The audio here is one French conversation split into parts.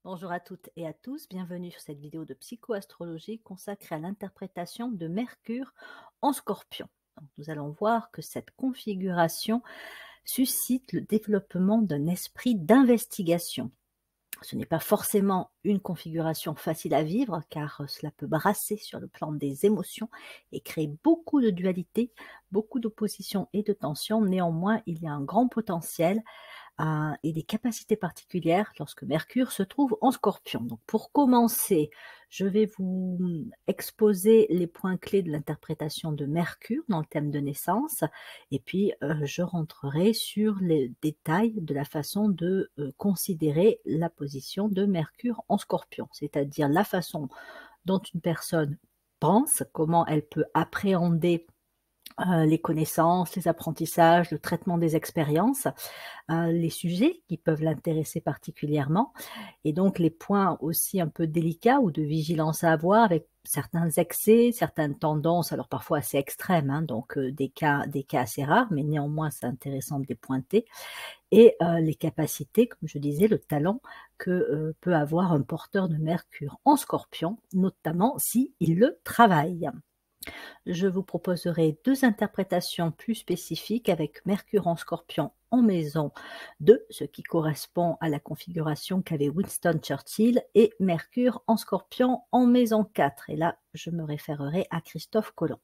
Bonjour à toutes et à tous, bienvenue sur cette vidéo de psychoastrologie consacrée à l'interprétation de Mercure en Scorpion. Donc, nous allons voir que cette configuration suscite le développement d'un esprit d'investigation. Ce n'est pas forcément une configuration facile à vivre car cela peut brasser sur le plan des émotions et créer beaucoup de dualité, beaucoup d'opposition et de tension. Néanmoins, il y a un grand potentiel et des capacités particulières lorsque Mercure se trouve en Scorpion. Donc pour commencer, je vais vous exposer les points clés de l'interprétation de Mercure dans le thème de naissance et puis je rentrerai sur les détails de la façon de considérer la position de Mercure en Scorpion, c'est-à-dire la façon dont une personne pense, comment elle peut appréhender les connaissances, les apprentissages, le traitement des expériences, les sujets qui peuvent l'intéresser particulièrement et donc les points aussi un peu délicats ou de vigilance à avoir avec certains excès, certaines tendances, alors parfois assez extrêmes, hein, donc des cas assez rares, mais néanmoins c'est intéressant de les pointer et les capacités, comme je disais, le talent que peut avoir un porteur de Mercure en Scorpion, notamment s'il le travaille. Je vous proposerai deux interprétations plus spécifiques avec Mercure en Scorpion en maison 2, ce qui correspond à la configuration qu'avait Winston Churchill, et Mercure en Scorpion en maison 4. Et là, je me référerai à Christophe Colomb.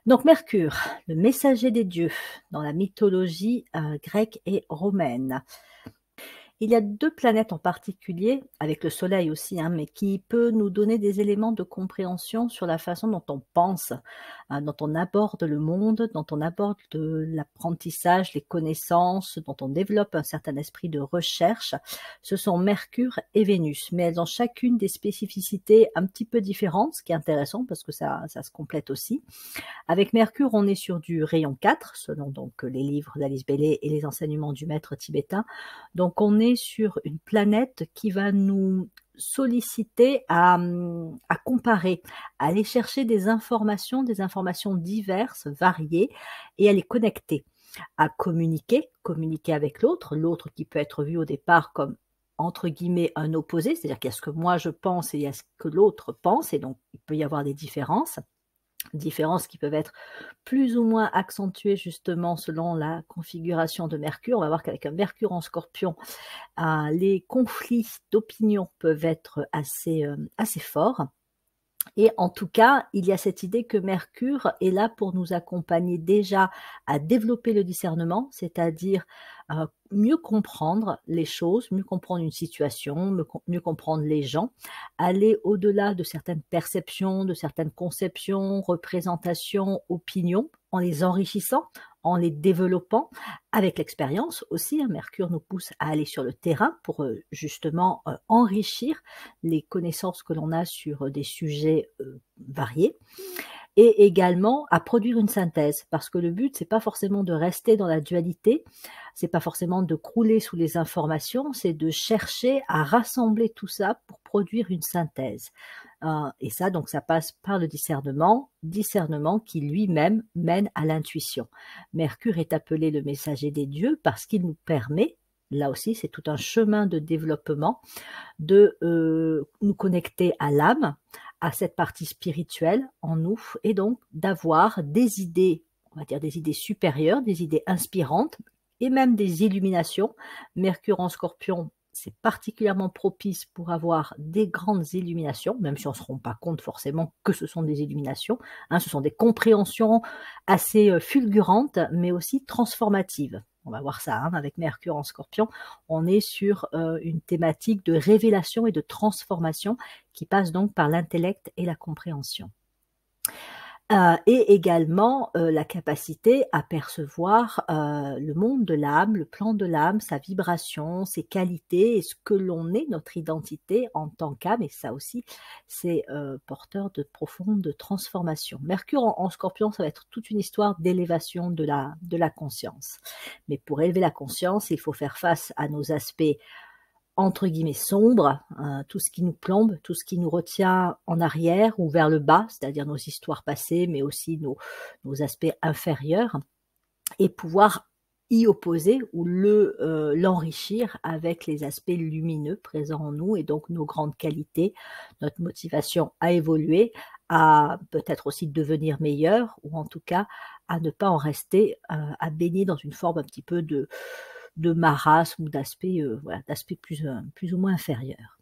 Donc Mercure, le messager des dieux dans la mythologie grecque et romaine. Il y a deux planètes en particulier, avec le Soleil aussi, hein, mais qui peut nous donner des éléments de compréhension sur la façon dont on pense, dont on aborde le monde, dont on aborde l'apprentissage, les connaissances, dont on développe un certain esprit de recherche. Ce sont Mercure et Vénus, mais elles ont chacune des spécificités un petit peu différentes, ce qui est intéressant parce que ça se complète aussi. Avec Mercure, on est sur du rayon 4, selon donc les livres d'Alice Bailey et les enseignements du maître tibétain. Donc on est sur une planète qui va nous solliciter à comparer, à aller chercher des informations diverses, variées, et à les connecter, à communiquer avec l'autre, l'autre qui peut être vu au départ comme entre guillemets un opposé, c'est-à-dire qu'il y a ce que moi je pense et il y a ce que l'autre pense, et donc il peut y avoir des différences qui peuvent être plus ou moins accentuées justement selon la configuration de Mercure. On va voir qu'avec un Mercure en Scorpion, les conflits d'opinion peuvent être assez forts. Et en tout cas, il y a cette idée que Mercure est là pour nous accompagner déjà à développer le discernement, c'est-à-dire mieux comprendre les choses, mieux comprendre une situation, mieux comprendre les gens, aller au-delà de certaines perceptions, de certaines conceptions, représentations, opinions, en les enrichissant, en les développant avec l'expérience aussi. Hein, Mercure nous pousse à aller sur le terrain pour justement enrichir les connaissances que l'on a sur des sujets variés, et également à produire une synthèse, parce que le but c'est pas forcément de rester dans la dualité, c'est pas forcément de crouler sous les informations, c'est de chercher à rassembler tout ça pour produire une synthèse. Et ça, donc ça passe par le discernement qui lui-même mène à l'intuition. Mercure est appelé le messager des dieux parce qu'il nous permet, là aussi c'est tout un chemin de développement, de nous connecter à l'âme, à cette partie spirituelle en nous, et donc d'avoir des idées, on va dire des idées supérieures, des idées inspirantes, et même des illuminations. Mercure en Scorpion, c'est particulièrement propice pour avoir des grandes illuminations, même si on ne se rend pas compte forcément que ce sont des illuminations, hein, ce sont des compréhensions assez fulgurantes, mais aussi transformatives. On va voir ça, hein, avec Mercure en Scorpion, on est sur une thématique de révélation et de transformation qui passe donc par l'intellect et la compréhension. Et également la capacité à percevoir le monde de l'âme, le plan de l'âme, sa vibration, ses qualités et ce que l'on est, notre identité en tant qu'âme, et ça aussi c'est porteur de profonde transformation. Mercure en Scorpion, ça va être toute une histoire d'élévation de la conscience. Mais pour élever la conscience, il faut faire face à nos aspects entre guillemets sombre, tout ce qui nous plombe, tout ce qui nous retient en arrière ou vers le bas, c'est-à-dire nos histoires passées, mais aussi nos aspects inférieurs, et pouvoir y opposer ou l'enrichir avec les aspects lumineux présents en nous et donc nos grandes qualités, notre motivation à évoluer, à peut-être aussi devenir meilleur ou en tout cas à ne pas en rester, à baigner dans une forme un petit peu de marasme ou d'aspect, voilà, d'aspect plus ou moins inférieur.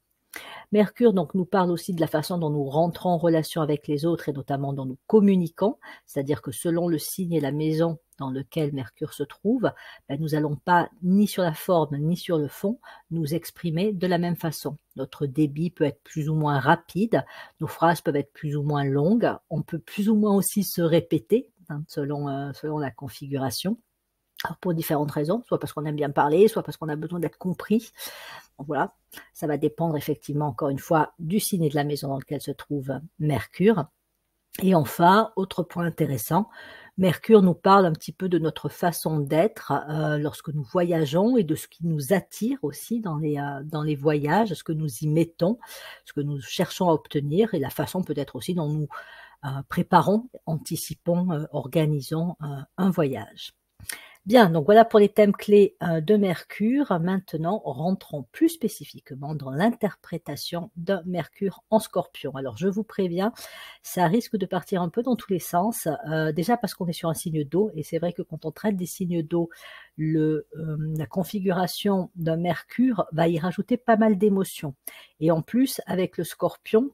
Mercure donc nous parle aussi de la façon dont nous rentrons en relation avec les autres et notamment dont nous communiquons, c'est-à-dire que selon le signe et la maison dans lequel Mercure se trouve, ben, nous n'allons pas ni sur la forme ni sur le fond nous exprimer de la même façon. Notre débit peut être plus ou moins rapide, nos phrases peuvent être plus ou moins longues, on peut plus ou moins aussi se répéter hein, selon la configuration. Alors pour différentes raisons, soit parce qu'on aime bien parler, soit parce qu'on a besoin d'être compris. Donc voilà, ça va dépendre effectivement encore une fois du signe et de la maison dans lequel se trouve Mercure. Et enfin, autre point intéressant, Mercure nous parle un petit peu de notre façon d'être lorsque nous voyageons et de ce qui nous attire aussi dans les voyages, ce que nous y mettons, ce que nous cherchons à obtenir et la façon peut-être aussi dont nous préparons, anticipons, organisons un voyage. Bien, donc voilà pour les thèmes clés de Mercure. Maintenant, rentrons plus spécifiquement dans l'interprétation d'un Mercure en Scorpion. Alors, je vous préviens, ça risque de partir un peu dans tous les sens. Déjà parce qu'on est sur un signe d'eau, et c'est vrai que quand on traite des signes d'eau, la configuration d'un Mercure va y rajouter pas mal d'émotions. Et en plus, avec le Scorpion,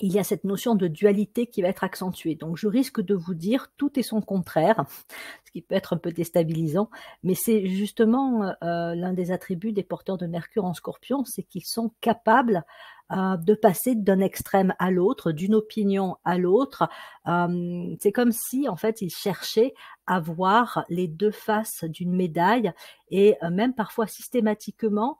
il y a cette notion de dualité qui va être accentuée. Donc je risque de vous dire tout et son contraire, ce qui peut être un peu déstabilisant, mais c'est justement l'un des attributs des porteurs de Mercure en Scorpion, c'est qu'ils sont capables de passer d'un extrême à l'autre, d'une opinion à l'autre. C'est comme si en fait ils cherchaient à voir les deux faces d'une médaille et même parfois systématiquement,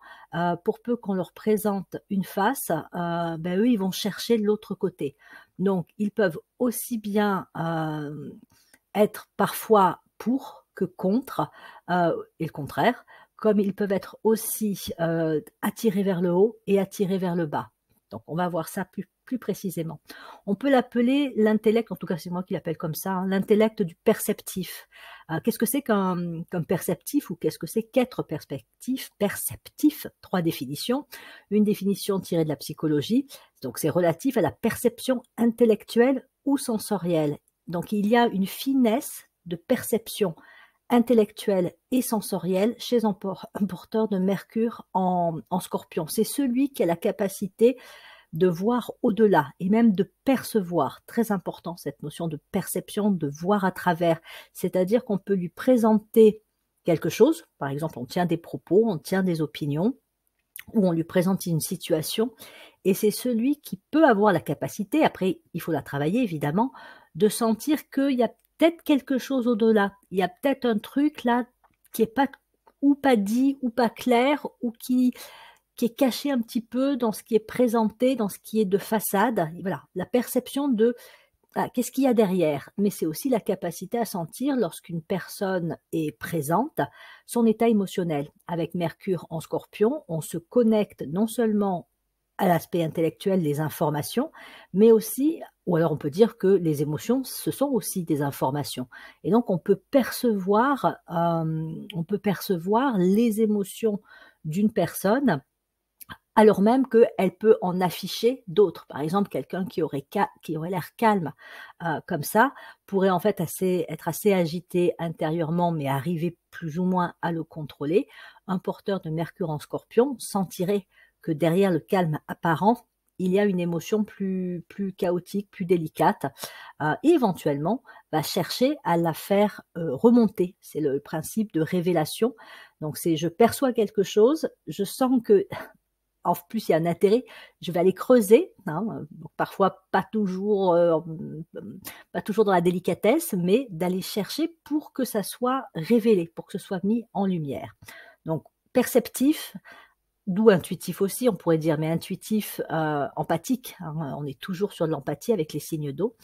pour peu qu'on leur présente une face, ben eux ils vont chercher l'autre côté. Donc ils peuvent aussi bien être parfois pour que contre, et le contraire, comme ils peuvent être aussi attirés vers le haut et attirés vers le bas. Donc on va voir ça plus précisément. On peut l'appeler l'intellect, en tout cas c'est moi qui l'appelle comme ça, hein, l'intellect du perceptif. Qu'est-ce que c'est qu'un perceptif ou qu'est-ce que c'est qu'être perceptif? Trois définitions. Une définition tirée de la psychologie, donc c'est relatif à la perception intellectuelle ou sensorielle. Donc il y a une finesse de perception intellectuelle et sensorielle chez un porteur de Mercure en Scorpion. C'est celui qui a la capacité de voir au-delà et même de percevoir. Très important cette notion de perception, de voir à travers. C'est-à-dire qu'on peut lui présenter quelque chose, par exemple on tient des propos, on tient des opinions, ou on lui présente une situation, et c'est celui qui peut avoir la capacité, après il faut la travailler évidemment, de sentir qu'il y a peut-être quelque chose au-delà, il y a peut-être un truc là qui est pas ou pas dit ou pas clair ou qui est caché un petit peu dans ce qui est présenté, dans ce qui est de façade. Et voilà, la perception de qu'est-ce qu'il y a derrière. Mais c'est aussi la capacité à sentir lorsqu'une personne est présente, son état émotionnel. Avec Mercure en Scorpion, on se connecte non seulement à l'aspect intellectuel, les informations, mais aussi, ou alors on peut dire que les émotions, ce sont aussi des informations. Et donc on peut percevoir les émotions d'une personne alors même qu'elle peut en afficher d'autres. Par exemple, quelqu'un qui aurait l'air calme comme ça, pourrait en fait être assez agité intérieurement, mais arriver plus ou moins à le contrôler. Un porteur de Mercure en Scorpion sentirait que derrière le calme apparent, il y a une émotion plus chaotique, plus délicate, et éventuellement va chercher à la faire remonter. C'est le principe de révélation. Donc c'est je perçois quelque chose, je sens que en plus, il y a un intérêt, je vais aller creuser, hein, donc parfois pas toujours dans la délicatesse, mais d'aller chercher pour que ça soit révélé, pour que ce soit mis en lumière. Donc perceptif, d'où intuitif aussi, on pourrait dire, mais intuitif, empathique, hein, on est toujours sur de l'empathie avec les signes d'eau,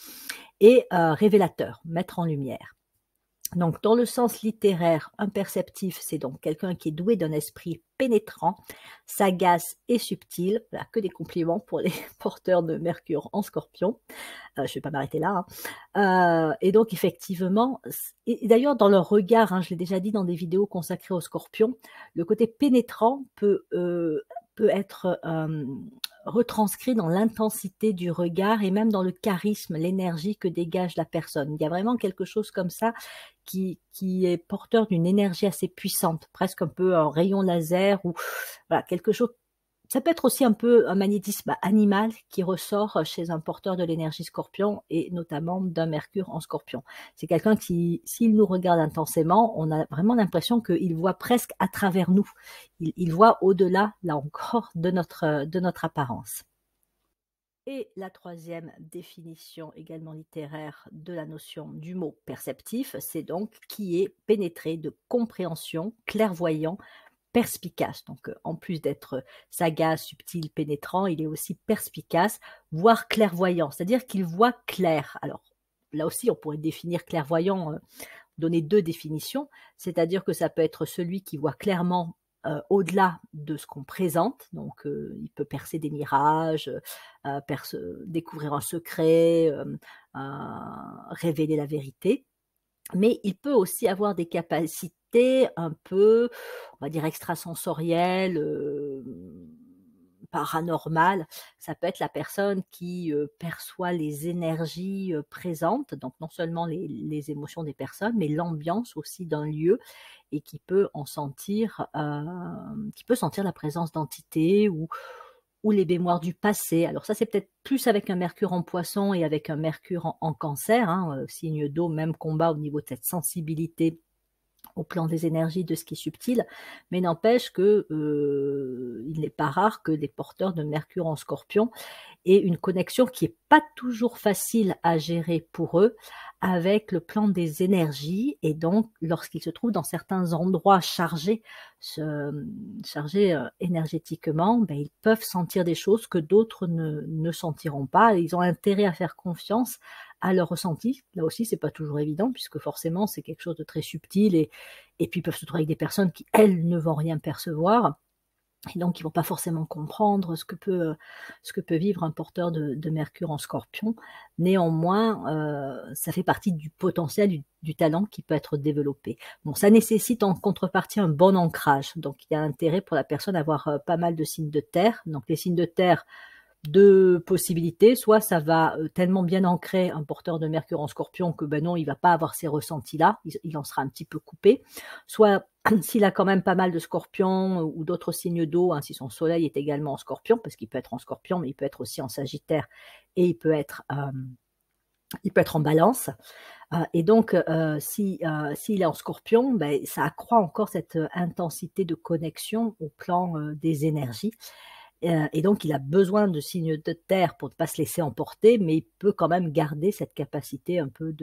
et révélateur, mettre en lumière. Donc, dans le sens littéraire, un perceptif, c'est donc quelqu'un qui est doué d'un esprit pénétrant, sagace et subtil. Voilà, que des compliments pour les porteurs de Mercure en Scorpion. Je ne vais pas m'arrêter là, hein. Et donc effectivement, et d'ailleurs dans leur regard, hein, je l'ai déjà dit dans des vidéos consacrées aux Scorpions, le côté pénétrant peut être retranscrit dans l'intensité du regard et même dans le charisme, l'énergie que dégage la personne. Il y a vraiment quelque chose comme ça qui est porteur d'une énergie assez puissante, presque un peu un rayon laser ou voilà, quelque chose. Ça peut être aussi un peu un magnétisme animal qui ressort chez un porteur de l'énergie Scorpion et notamment d'un Mercure en Scorpion. C'est quelqu'un qui, s'il nous regarde intensément, on a vraiment l'impression qu'il voit presque à travers nous. Il voit au-delà, là encore, de notre apparence. Et la troisième définition également littéraire de la notion du mot perceptif, c'est donc qui est pénétré de compréhension, clairvoyant, perspicace. Donc, en plus d'être sagace, subtil, pénétrant, il est aussi perspicace, voire clairvoyant, c'est-à-dire qu'il voit clair. Alors, là aussi, on pourrait définir clairvoyant, donner deux définitions, c'est-à-dire que ça peut être celui qui voit clairement au-delà de ce qu'on présente, donc il peut percer des mirages, découvrir un secret, révéler la vérité. Mais il peut aussi avoir des capacités un peu, on va dire extrasensorielles, paranormales. Ça peut être la personne qui, perçoit les énergies, présentes, donc non seulement les émotions des personnes, mais l'ambiance aussi d'un lieu et qui peut sentir la présence d'entités ou les mémoires du passé. Alors ça, c'est peut-être plus avec un Mercure en Poisson et avec un Mercure en Cancer, hein, signe d'eau, même combat au niveau de cette sensibilité au plan des énergies, de ce qui est subtil, mais n'empêche que il n'est pas rare que des porteurs de Mercure en Scorpion aient une connexion qui n'est pas toujours facile à gérer pour eux avec le plan des énergies, et donc lorsqu'ils se trouvent dans certains endroits chargés, énergétiquement, ben, ils peuvent sentir des choses que d'autres ne sentiront pas. Ils ont intérêt à faire confiance à leur ressenti. Là aussi, c'est pas toujours évident, puisque forcément, c'est quelque chose de très subtil, et puis ils peuvent se trouver avec des personnes qui, elles, ne vont rien percevoir, et donc ils vont pas forcément comprendre ce que peut vivre un porteur de Mercure en Scorpion. Néanmoins, ça fait partie du potentiel, du talent qui peut être développé. Bon, ça nécessite en contrepartie un bon ancrage, donc il y a intérêt pour la personne d'avoir pas mal de signes de terre. Donc les signes de terre, deux possibilités, soit ça va tellement bien ancrer un porteur de Mercure en Scorpion que ben non, il va pas avoir ces ressentis-là, il en sera un petit peu coupé, soit s'il a quand même pas mal de Scorpions ou d'autres signes d'eau, hein, si son soleil est également en Scorpion, parce qu'il peut être en Scorpion, mais il peut être aussi en Sagittaire, et il peut être en Balance. Et donc, s'il est en Scorpion, ben, ça accroît encore cette intensité de connexion au plan des énergies. Et donc, il a besoin de signes de terre pour ne pas se laisser emporter, mais il peut quand même garder cette capacité un peu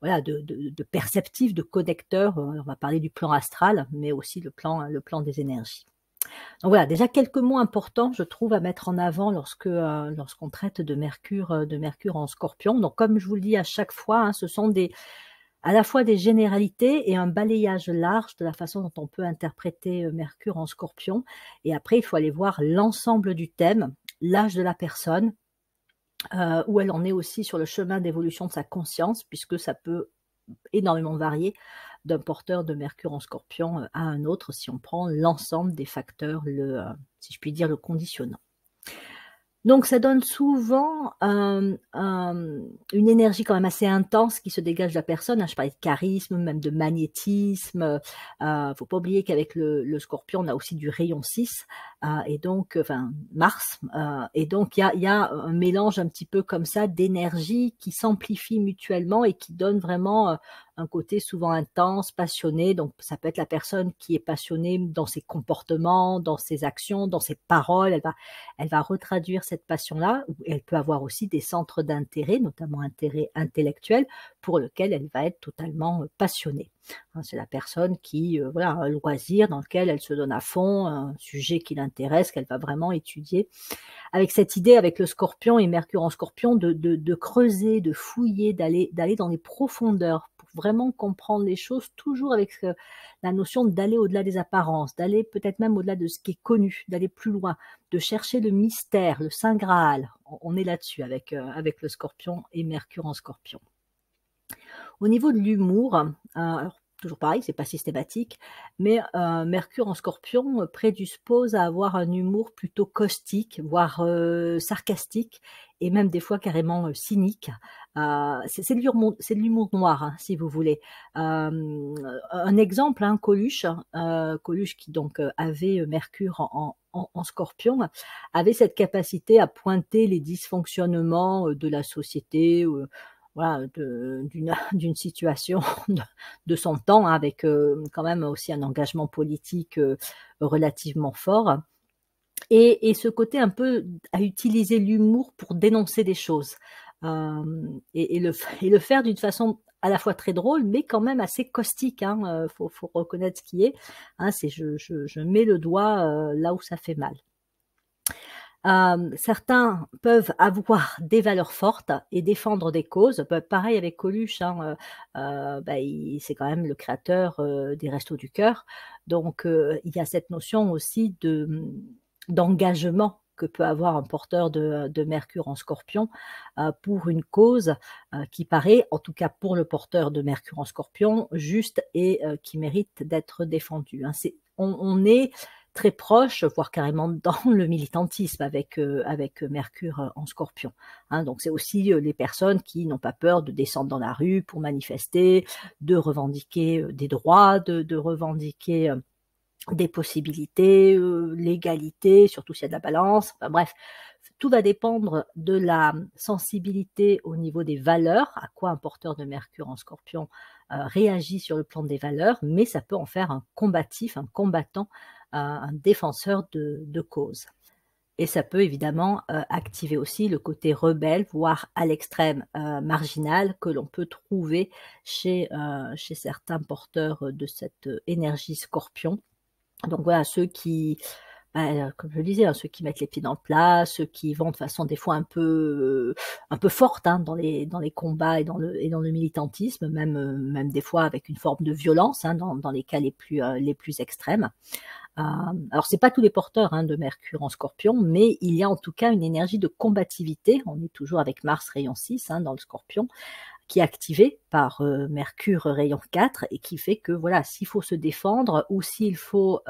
voilà, de perceptif, de connecteur. On va parler du plan astral, mais aussi le plan des énergies. Donc voilà, déjà quelques mots importants, je trouve, à mettre en avant lorsqu'on traite de Mercure en Scorpion. Donc, comme je vous le dis à chaque fois, hein, ce sont à la fois des généralités et un balayage large de la façon dont on peut interpréter Mercure en Scorpion. Et après, il faut aller voir l'ensemble du thème, l'âge de la personne, où elle en est aussi sur le chemin d'évolution de sa conscience, puisque ça peut énormément varier d'un porteur de Mercure en Scorpion à un autre, si on prend l'ensemble des facteurs, si je puis dire, le conditionnant. Donc ça donne souvent une énergie quand même assez intense qui se dégage de la personne, hein. Je parlais de charisme, même de magnétisme. Faut pas oublier qu'avec le Scorpion, on a aussi du rayon 6, et donc, enfin Mars, et donc il y a un mélange un petit peu comme ça d'énergie qui s'amplifie mutuellement et qui donne vraiment un côté souvent intense, passionné. Donc ça peut être la personne qui est passionnée dans ses comportements, dans ses actions, dans ses paroles. Elle va retraduire cette passion-là. Elle peut avoir aussi des centres d'intérêt, notamment intérêt intellectuel, pour lequel elle va être totalement passionnée. C'est la personne qui, voilà, a un loisir dans lequel elle se donne à fond, un sujet qui l'intéresse, qu'elle va vraiment étudier. Avec cette idée, avec le Scorpion et Mercure en Scorpion, de creuser, de fouiller, d'aller dans les profondeurs pour vraiment comprendre les choses, toujours avec la notion d'aller au-delà des apparences, d'aller peut-être même au-delà de ce qui est connu, d'aller plus loin, de chercher le mystère, le saint graal. On est là-dessus avec le Scorpion et Mercure en Scorpion. Au niveau de l'humour, alors toujours pareil, c'est pas systématique, mais Mercure en Scorpion prédispose à avoir un humour plutôt caustique, voire sarcastique, et même des fois carrément cynique. C'est de l'humour noir, hein, si vous voulez. Un exemple, hein, Coluche, Coluche qui donc avait Mercure en Scorpion, avait cette capacité à pointer les dysfonctionnements de la société, voilà, d'une situation de son temps, hein, avec quand même aussi un engagement politique relativement fort. Et ce côté un peu à utiliser l'humour pour dénoncer des choses. Et le faire d'une façon à la fois très drôle, mais quand même assez caustique. Hein, faut reconnaître ce qui est. Hein, c'est je mets le doigt là où ça fait mal. Certains peuvent avoir des valeurs fortes et défendre des causes. Pareil avec Coluche, hein, c'est quand même le créateur des Restos du Cœur. Donc, il y a cette notion aussi d'engagement que peut avoir un porteur de Mercure en Scorpion pour une cause qui paraît, en tout cas pour le porteur de Mercure en Scorpion, juste et qui mérite d'être défendue. Hein. On est très proche, voire carrément dans le militantisme avec Mercure en Scorpion. Hein, donc c'est aussi les personnes qui n'ont pas peur de descendre dans la rue pour manifester, de revendiquer des droits, de revendiquer des possibilités, l'égalité, surtout s'il y a de la balance. Enfin, bref, tout va dépendre de la sensibilité au niveau des valeurs, à quoi un porteur de Mercure en Scorpion réagit sur le plan des valeurs, mais ça peut en faire un combatif, un combattant, un défenseur de cause. Et ça peut évidemment activer aussi le côté rebelle, voire à l'extrême marginal, que l'on peut trouver chez certains porteurs de cette énergie Scorpion. Donc voilà, ceux qui, comme je le disais, hein, ceux qui mettent les pieds dans le plat, ceux qui vont de façon des fois un peu forte, hein, dans les combats et dans le militantisme, même des fois avec une forme de violence, hein, dans les cas les plus extrêmes. Alors c'est pas tous les porteurs, hein, de Mercure en Scorpion, mais il y a en tout cas une énergie de combativité. On est toujours avec Mars rayon 6, hein, dans le Scorpion, qui est activé par Mercure rayon 4 et qui fait que voilà, s'il faut se défendre ou s'il faut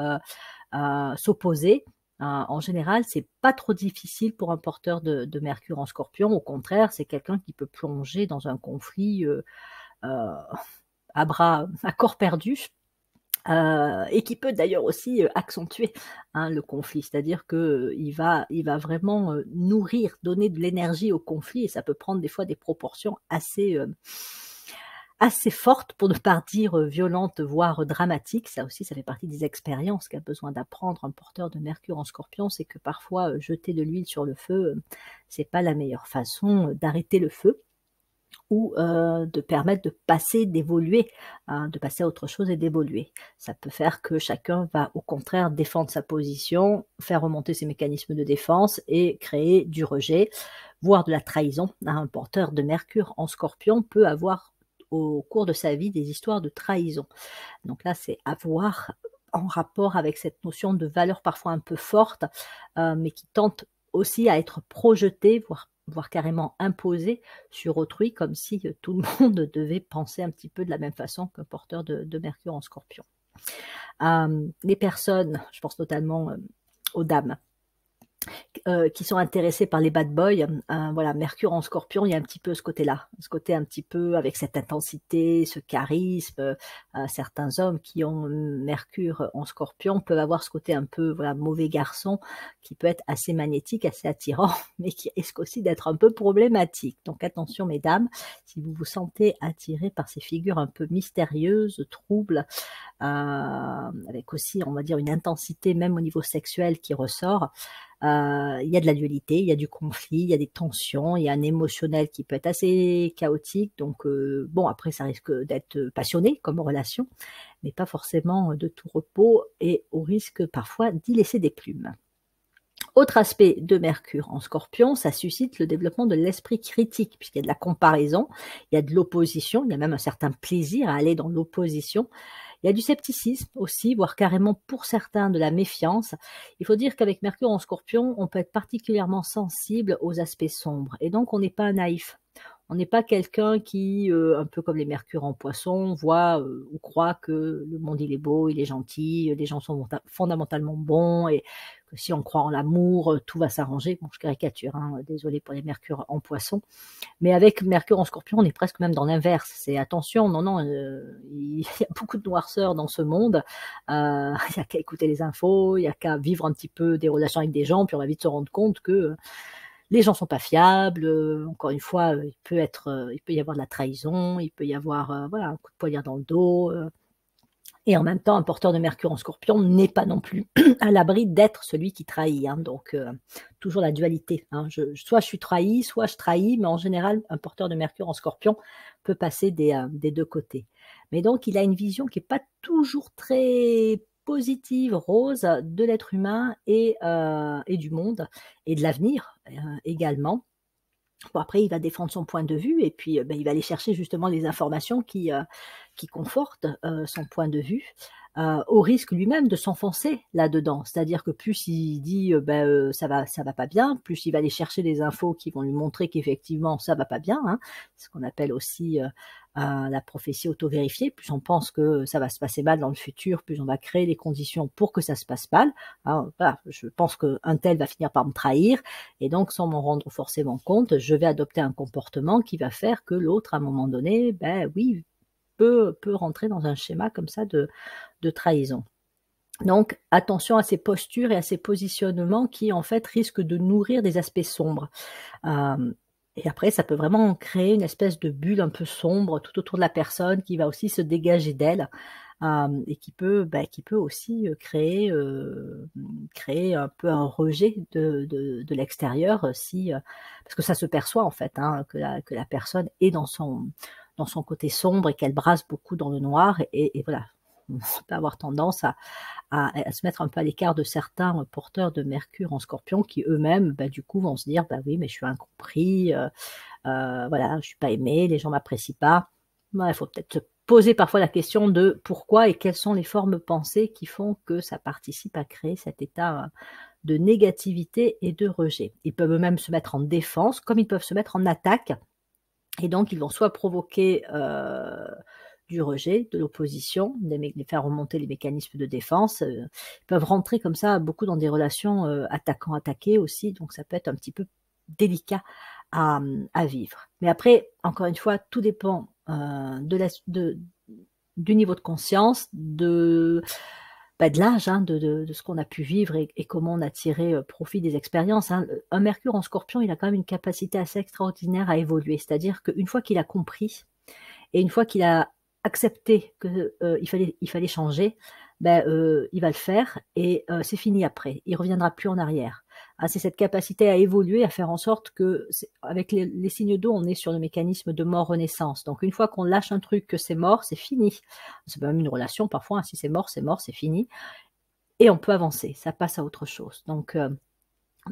s'opposer, en général, c'est pas trop difficile pour un porteur de Mercure en Scorpion. Au contraire, c'est quelqu'un qui peut plonger dans un conflit à corps perdu. Et qui peut d'ailleurs aussi accentuer, hein, le conflit, c'est-à-dire que il va vraiment nourrir, donner de l'énergie au conflit, et ça peut prendre des fois des proportions assez fortes, pour ne pas dire violentes, voire dramatiques. Ça aussi, ça fait partie des expériences qu'a besoin d'apprendre un porteur de Mercure en Scorpion, c'est que parfois jeter de l'huile sur le feu, c'est pas la meilleure façon d'arrêter le feu, ou de permettre de passer, d'évoluer, hein, de passer à autre chose et d'évoluer. Ça peut faire que chacun va au contraire défendre sa position, faire remonter ses mécanismes de défense et créer du rejet, voire de la trahison. Un porteur de Mercure en Scorpion peut avoir au cours de sa vie des histoires de trahison. Donc là, c'est à voir en rapport avec cette notion de valeur parfois un peu forte, mais qui tente aussi à être projetée, voire carrément imposée sur autrui, comme si tout le monde devait penser un petit peu de la même façon qu'un porteur de Mercure en Scorpion. Les personnes, je pense notamment aux dames, qui sont intéressés par les bad boys, voilà, Mercure en Scorpion, il y a un petit peu ce côté-là, ce côté un petit peu avec cette intensité, ce charisme. Certains hommes qui ont Mercure en Scorpion peuvent avoir ce côté un peu, voilà, mauvais garçon, qui peut être assez magnétique, assez attirant, mais qui risque aussi d'être un peu problématique. Donc attention mesdames, si vous vous sentez attiré par ces figures un peu mystérieuses, troubles, avec aussi, on va dire, une intensité même au niveau sexuel qui ressort. Il y a de la dualité, il y a du conflit, il y a des tensions, il y a un émotionnel qui peut être assez chaotique. Donc bon, après ça risque d'être passionné comme relation, mais pas forcément de tout repos, et au risque parfois d'y laisser des plumes. Autre aspect de Mercure en Scorpion, ça suscite le développement de l'esprit critique, puisqu'il y a de la comparaison, il y a de l'opposition, il y a même un certain plaisir à aller dans l'opposition. Il y a du scepticisme aussi, voire carrément pour certains de la méfiance. Il faut dire qu'avec Mercure en Scorpion, on peut être particulièrement sensible aux aspects sombres, et donc on n'est pas naïf. On n'est pas quelqu'un qui, un peu comme les Mercures en Poisson, voit ou croit que le monde il est beau, il est gentil, les gens sont fondamentalement bons, et que si on croit en l'amour, tout va s'arranger. Bon, je caricature, hein, désolé pour les Mercures en Poisson. Mais avec Mercure en Scorpion, on est presque même dans l'inverse. C'est attention, non, non, il y a beaucoup de noirceur dans ce monde. Il n'y a qu'à écouter les infos, il n'y a qu'à vivre un petit peu des relations avec des gens, puis on va vite se rendre compte que les gens sont pas fiables. Encore une fois, il peut y avoir de la trahison, il peut y avoir voilà, un coup de poignard dans le dos. Et en même temps, un porteur de Mercure en Scorpion n'est pas non plus à l'abri d'être celui qui trahit. Hein. Donc, toujours la dualité. Hein. Soit je suis trahi, soit je trahis, mais en général, un porteur de Mercure en Scorpion peut passer des deux côtés. Mais donc, il a une vision qui n'est pas toujours très positive, rose, de l'être humain et du monde, et de l'avenir également. Bon, après, il va défendre son point de vue, et puis il va aller chercher justement les informations qui confortent son point de vue, au risque lui-même de s'enfoncer là-dedans. C'est-à-dire que plus il dit ça va pas bien, plus il va aller chercher des infos qui vont lui montrer qu'effectivement ça va pas bien, hein, ce qu'on appelle aussi la prophétie auto-vérifiée. Plus on pense que ça va se passer mal dans le futur, plus on va créer les conditions pour que ça se passe mal. Hein, voilà, je pense qu'un tel va finir par me trahir, et donc sans m'en rendre forcément compte, je vais adopter un comportement qui va faire que l'autre, à un moment donné, oui, peut rentrer dans un schéma comme ça de trahison. Donc, attention à ces postures et à ces positionnements qui, en fait, risquent de nourrir des aspects sombres. Et après, ça peut vraiment créer une espèce de bulle un peu sombre tout autour de la personne qui va aussi se dégager d'elle, et qui peut aussi créer un peu un rejet de l'extérieur, parce que ça se perçoit en fait, hein, que la personne est dans son côté sombre et qu'elle brasse beaucoup dans le noir, et voilà. On peut avoir tendance à se mettre un peu à l'écart de certains porteurs de Mercure en Scorpion qui eux-mêmes, du coup, vont se dire oui, mais je suis incompris, voilà, je suis pas aimé, les gens m'apprécient pas. Il faut peut-être se poser parfois la question de pourquoi et quelles sont les formes pensées qui font que ça participe à créer cet état de négativité et de rejet. Ils peuvent même se mettre en défense, comme ils peuvent se mettre en attaque, et donc ils vont soit provoquer du rejet, de l'opposition, les faire remonter les mécanismes de défense. Ils peuvent rentrer comme ça beaucoup dans des relations attaquant-attaqué aussi, donc ça peut être un petit peu délicat à vivre. Mais après, encore une fois, tout dépend du niveau de conscience, de l'âge, hein, de ce qu'on a pu vivre, et comment on a tiré profit des expériences. Hein. Un Mercure en Scorpion, il a quand même une capacité assez extraordinaire à évoluer, c'est-à-dire qu'une fois qu'il a compris, et une fois qu'il a accepté qu'il fallait changer, il va le faire, et c'est fini après. Il ne reviendra plus en arrière. Ah, c'est cette capacité à évoluer, à faire en sorte que, avec les signes d'eau, on est sur le mécanisme de mort-renaissance. Donc une fois qu'on lâche un truc, que c'est mort, c'est fini. C'est même une relation parfois, hein, si c'est mort, c'est fini. Et on peut avancer, ça passe à autre chose. Donc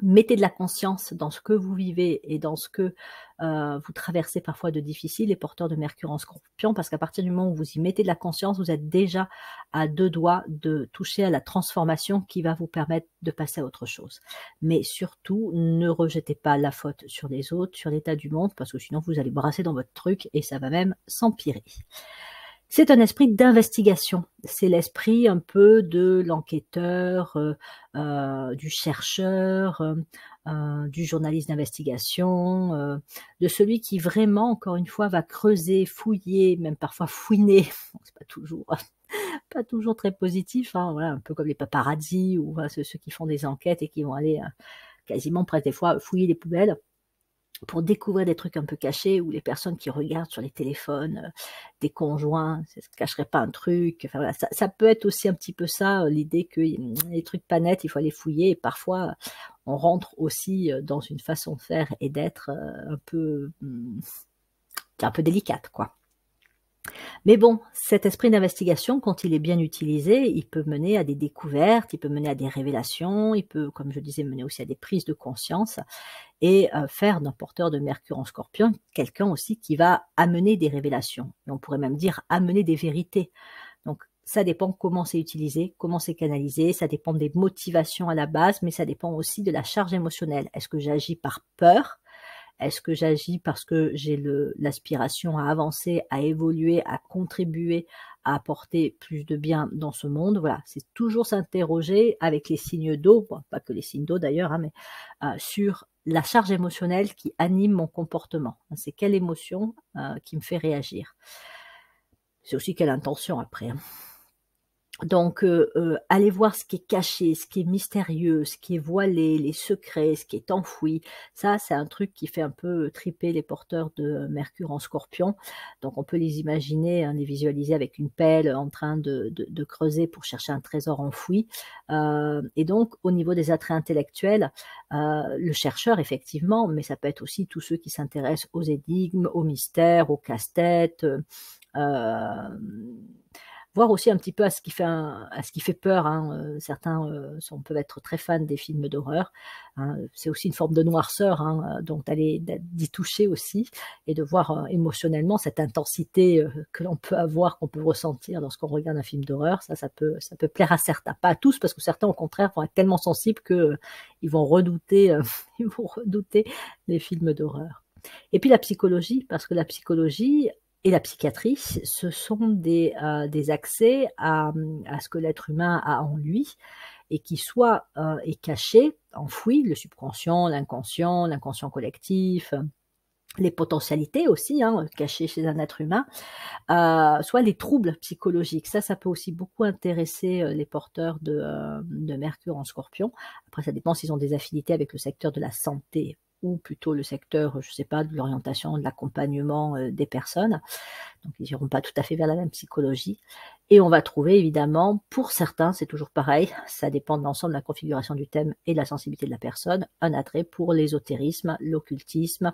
mettez de la conscience dans ce que vous vivez et dans ce que vous traversez parfois de difficile, les porteurs de Mercure en Scorpion, parce qu'à partir du moment où vous y mettez de la conscience, vous êtes déjà à 2 doigts de toucher à la transformation qui va vous permettre de passer à autre chose. Mais surtout, ne rejetez pas la faute sur les autres, sur l'état du monde, parce que sinon vous allez brasser dans votre truc et ça va même s'empirer. C'est un esprit d'investigation, c'est l'esprit un peu de l'enquêteur, du chercheur, du journaliste d'investigation, de celui qui vraiment, encore une fois, va creuser, fouiller, même parfois fouiner. C'est pas toujours très positif, hein, voilà, un peu comme les paparazzis ou ceux qui font des enquêtes et qui vont aller quasiment presque des fois fouiller les poubelles pour découvrir des trucs un peu cachés, ou les personnes qui regardent sur les téléphones des conjoints, ça ne cacherait pas un truc. Enfin, voilà, ça peut être aussi un petit peu ça, l'idée que les trucs pas nets, il faut aller fouiller, et parfois on rentre aussi dans une façon de faire et d'être un peu délicate, quoi. Mais bon, cet esprit d'investigation, quand il est bien utilisé, il peut mener à des découvertes, il peut mener à des révélations, il peut, comme je disais, mener aussi à des prises de conscience et faire d'un porteur de Mercure en Scorpion quelqu'un aussi qui va amener des révélations. Et on pourrait même dire amener des vérités. Donc ça dépend comment c'est utilisé, comment c'est canalisé, ça dépend des motivations à la base, mais ça dépend aussi de la charge émotionnelle. Est-ce que j'agis par peur? Est-ce que j'agis parce que j'ai l'aspiration à avancer, à évoluer, à contribuer, à apporter plus de bien dans ce monde? Voilà, c'est toujours s'interroger avec les signes d'eau, bon, pas que les signes d'eau d'ailleurs, hein, mais sur la charge émotionnelle qui anime mon comportement. C'est quelle émotion qui me fait réagir? C'est aussi quelle intention après, hein. Donc, aller voir ce qui est caché, ce qui est mystérieux, ce qui est voilé, les secrets, ce qui est enfoui. Ça, c'est un truc qui fait un peu triper les porteurs de Mercure en Scorpion. Donc on peut les imaginer, hein, les visualiser avec une pelle en train de creuser pour chercher un trésor enfoui. Et donc au niveau des attraits intellectuels, le chercheur effectivement, mais ça peut être aussi tous ceux qui s'intéressent aux énigmes, aux mystères, aux casse-têtes, voir aussi un petit peu à ce qui fait peur, hein, certains, peuvent être très fans des films d'horreur, hein, c'est aussi une forme de noirceur, hein, donc d'y toucher aussi et de voir, émotionnellement cette intensité, que l'on peut avoir, qu'on peut ressentir lorsqu'on regarde un film d'horreur, ça peut plaire à certains. Pas à tous, parce que certains au contraire vont être tellement sensibles que, ils vont redouter, ils vont redouter les films d'horreur. Et puis la psychologie, parce que la psychologie et la psychiatrie, ce sont des accès à ce que l'être humain a en lui et qui soit est caché, enfoui, le subconscient, l'inconscient collectif, les potentialités aussi, hein, cachées chez un être humain, soit les troubles psychologiques. Ça peut aussi beaucoup intéresser les porteurs de Mercure en Scorpion. Après, ça dépend s'ils ont des affinités avec le secteur de la santé ou plutôt le secteur, je ne sais pas, de l'orientation, de l'accompagnement des personnes. Donc ils n'iront pas tout à fait vers la même psychologie. Et on va trouver évidemment, pour certains, c'est toujours pareil, ça dépend de l'ensemble de la configuration du thème et de la sensibilité de la personne, un attrait pour l'ésotérisme, l'occultisme,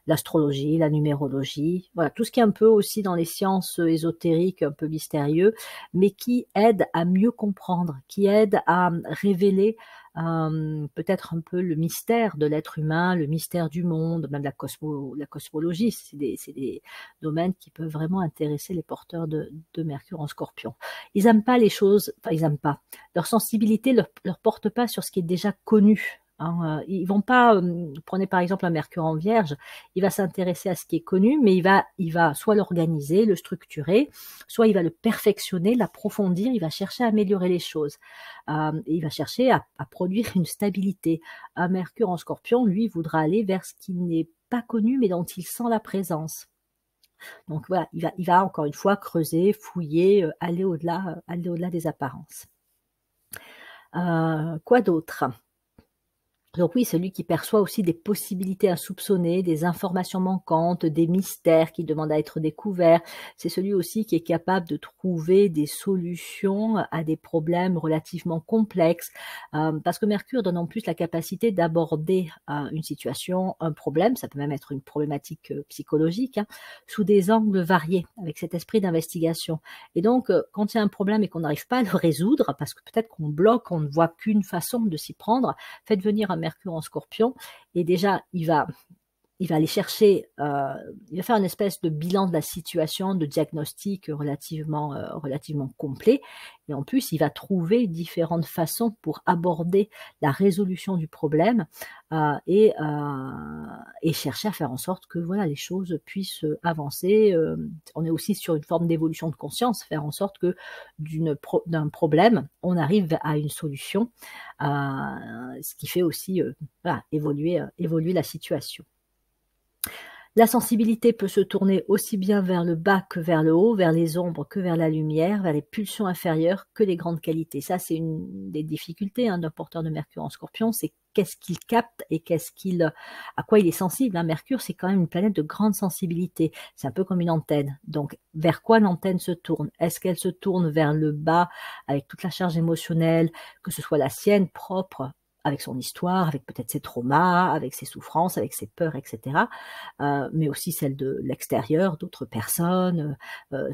l'astrologie, la numérologie, voilà, tout ce qui est un peu aussi dans les sciences ésotériques, un peu mystérieux, mais qui aide à mieux comprendre, qui aide à révéler peut-être un peu le mystère de l'être humain, le mystère du monde, même la cosmologie, c'est des domaines qui peuvent vraiment intéresser les porteurs de Mercure en Scorpion. Ils n'aiment pas les choses, enfin ils n'aiment pas, leur sensibilité leur porte pas sur ce qui est déjà connu. Hein, ils vont pas, prenez par exemple un Mercure en Vierge, il va s'intéresser à ce qui est connu, mais il va soit l'organiser, le structurer, soit il va le perfectionner, l'approfondir, il va chercher à améliorer les choses. Il va chercher à produire une stabilité. Un Mercure en Scorpion, lui, voudra aller vers ce qui n'est pas connu, mais dont il sent la présence. Donc voilà, il va encore une fois creuser, fouiller, aller au-delà des apparences. Quoi d'autre? Donc oui, celui qui perçoit aussi des possibilités insoupçonnées, des informations manquantes, des mystères qui demandent à être découverts. C'est celui aussi qui est capable de trouver des solutions à des problèmes relativement complexes. Parce que Mercure donne en plus la capacité d'aborder une situation, un problème, ça peut même être une problématique psychologique, hein, sous des angles variés, avec cet esprit d'investigation. Et donc, quand il y a un problème et qu'on n'arrive pas à le résoudre, parce que peut-être qu'on bloque, on ne voit qu'une façon de s'y prendre, faites venir un Mercure en Scorpion et déjà il va aller chercher, il va faire une espèce de bilan de la situation, de diagnostic relativement complet. Et en plus, il va trouver différentes façons pour aborder la résolution du problème et chercher à faire en sorte que voilà, les choses puissent avancer. On est aussi sur une forme d'évolution de conscience, faire en sorte que d'un problème, on arrive à une solution, ce qui fait aussi voilà, évoluer la situation. La sensibilité peut se tourner aussi bien vers le bas que vers le haut, vers les ombres que vers la lumière, vers les pulsions inférieures que les grandes qualités. Ça, c'est une des difficultés d'un porteur de Mercure en Scorpion, c'est qu'est-ce qu'il capte et à quoi il est sensible. Mercure, c'est quand même une planète de grande sensibilité. C'est un peu comme une antenne. Donc, vers quoi l'antenne se tourne? Est-ce qu'elle se tourne vers le bas avec toute la charge émotionnelle, que ce soit la sienne propre, avec son histoire, avec peut-être ses traumas, avec ses souffrances, avec ses peurs, etc. Mais aussi celles de l'extérieur, d'autres personnes.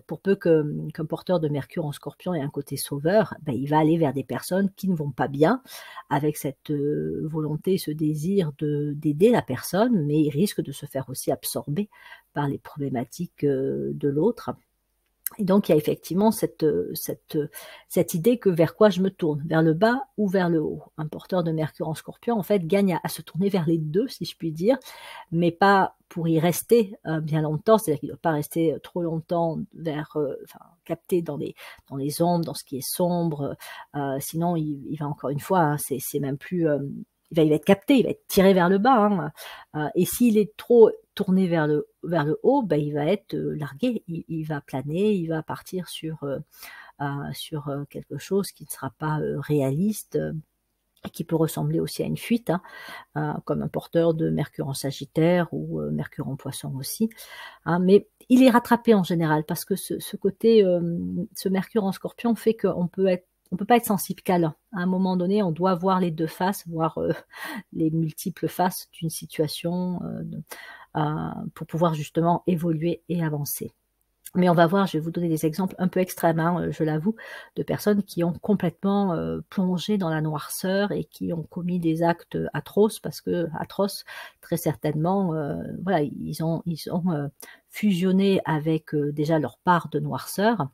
Pour peu qu'un porteur de Mercure en Scorpion ait un côté sauveur, ben, il va aller vers des personnes qui ne vont pas bien, avec cette volonté, ce désir d'aider la personne, mais il risque de se faire aussi absorber par les problématiques de l'autre. Et donc, il y a effectivement cette idée que vers quoi je me tourne, vers le bas ou vers le haut. Un porteur de Mercure en Scorpion, en fait, gagne à se tourner vers les deux, si je puis dire, mais pas pour y rester bien longtemps, c'est-à-dire qu'il ne doit pas rester trop longtemps capté dans les ombres, dans ce qui est sombre, sinon il va encore une fois, hein, c'est même plus... il va être capté, il va être tiré vers le bas, hein, et s'il est trop tourné vers le haut, ben, il va être largué, il va planer, il va partir sur quelque chose qui ne sera pas réaliste, et qui peut ressembler aussi à une fuite, hein, comme un porteur de Mercure en Sagittaire ou Mercure en Poisson aussi, hein, mais il est rattrapé en général parce que ce côté, ce Mercure en Scorpion fait qu'on peut pas être sensible qu'à l'un. À un moment donné, on doit voir les deux faces, voir les multiples faces d'une situation pour pouvoir justement évoluer et avancer. Mais on va voir, je vais vous donner des exemples un peu extrêmes, hein, je l'avoue, de personnes qui ont complètement plongé dans la noirceur et qui ont commis des actes atroces, parce que atroces, très certainement, voilà, ils ont fusionné avec déjà leur part de noirceur.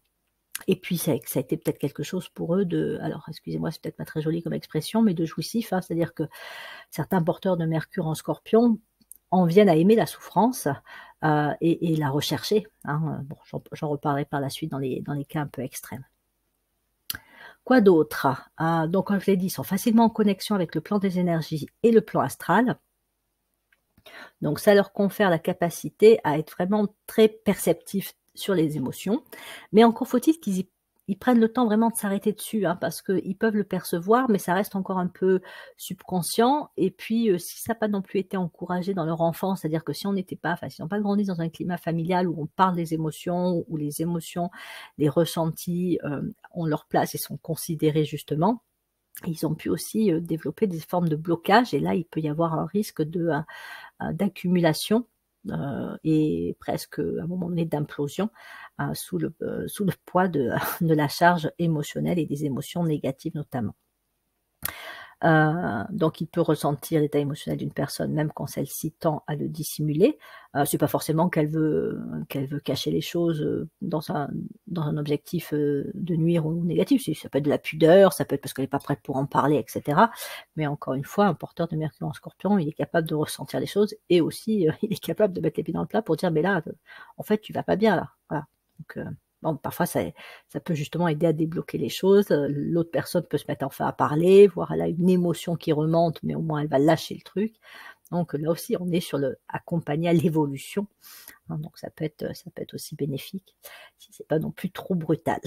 Et puis ça a été peut-être quelque chose pour eux alors excusez-moi, c'est peut-être pas très joli comme expression, mais de jouissif, hein, c'est-à-dire que certains porteurs de Mercure en Scorpion en viennent à aimer la souffrance et la rechercher, hein. Bon, j'en reparlerai par la suite dans les cas un peu extrêmes. Quoi d'autre? Donc comme je l'ai dit, ils sont facilement en connexion avec le plan des énergies et le plan astral. Donc ça leur confère la capacité à être vraiment très perceptifs sur les émotions, mais encore faut-il qu'ils prennent le temps vraiment de s'arrêter dessus, hein, parce qu'ils peuvent le percevoir, mais ça reste encore un peu subconscient. Et puis, si ça n'a pas non plus été encouragé dans leur enfance, c'est-à-dire que si on n'était pas, s'ils n'ont pas grandi dans un climat familial où on parle des émotions, où les émotions, les ressentis ont leur place et sont considérés justement, ils ont pu aussi développer des formes de blocage, et là, il peut y avoir un risque d'accumulation et presque à un moment donné d'implosion sous le poids de la charge émotionnelle et des émotions négatives notamment. Donc il peut ressentir l'état émotionnel d'une personne même quand celle-ci tend à le dissimuler. C'est pas forcément qu'elle veut cacher les choses dans un objectif de nuire ou négatif. Ça peut être de la pudeur, ça peut être parce qu'elle n'est pas prête pour en parler, etc. Mais encore une fois, un porteur de Mercure en Scorpion, il est capable de ressentir les choses, et aussi il est capable de mettre les pieds dans le plat pour dire mais là, en fait, tu vas pas bien là. Voilà. Donc bon, parfois, ça peut justement aider à débloquer les choses. L'autre personne peut se mettre enfin à parler, voire elle a une émotion qui remonte, mais au moins elle va lâcher le truc. Donc là aussi, on est sur accompagné à l'évolution, hein, donc ça peut être aussi bénéfique, si c'est pas non plus trop brutal.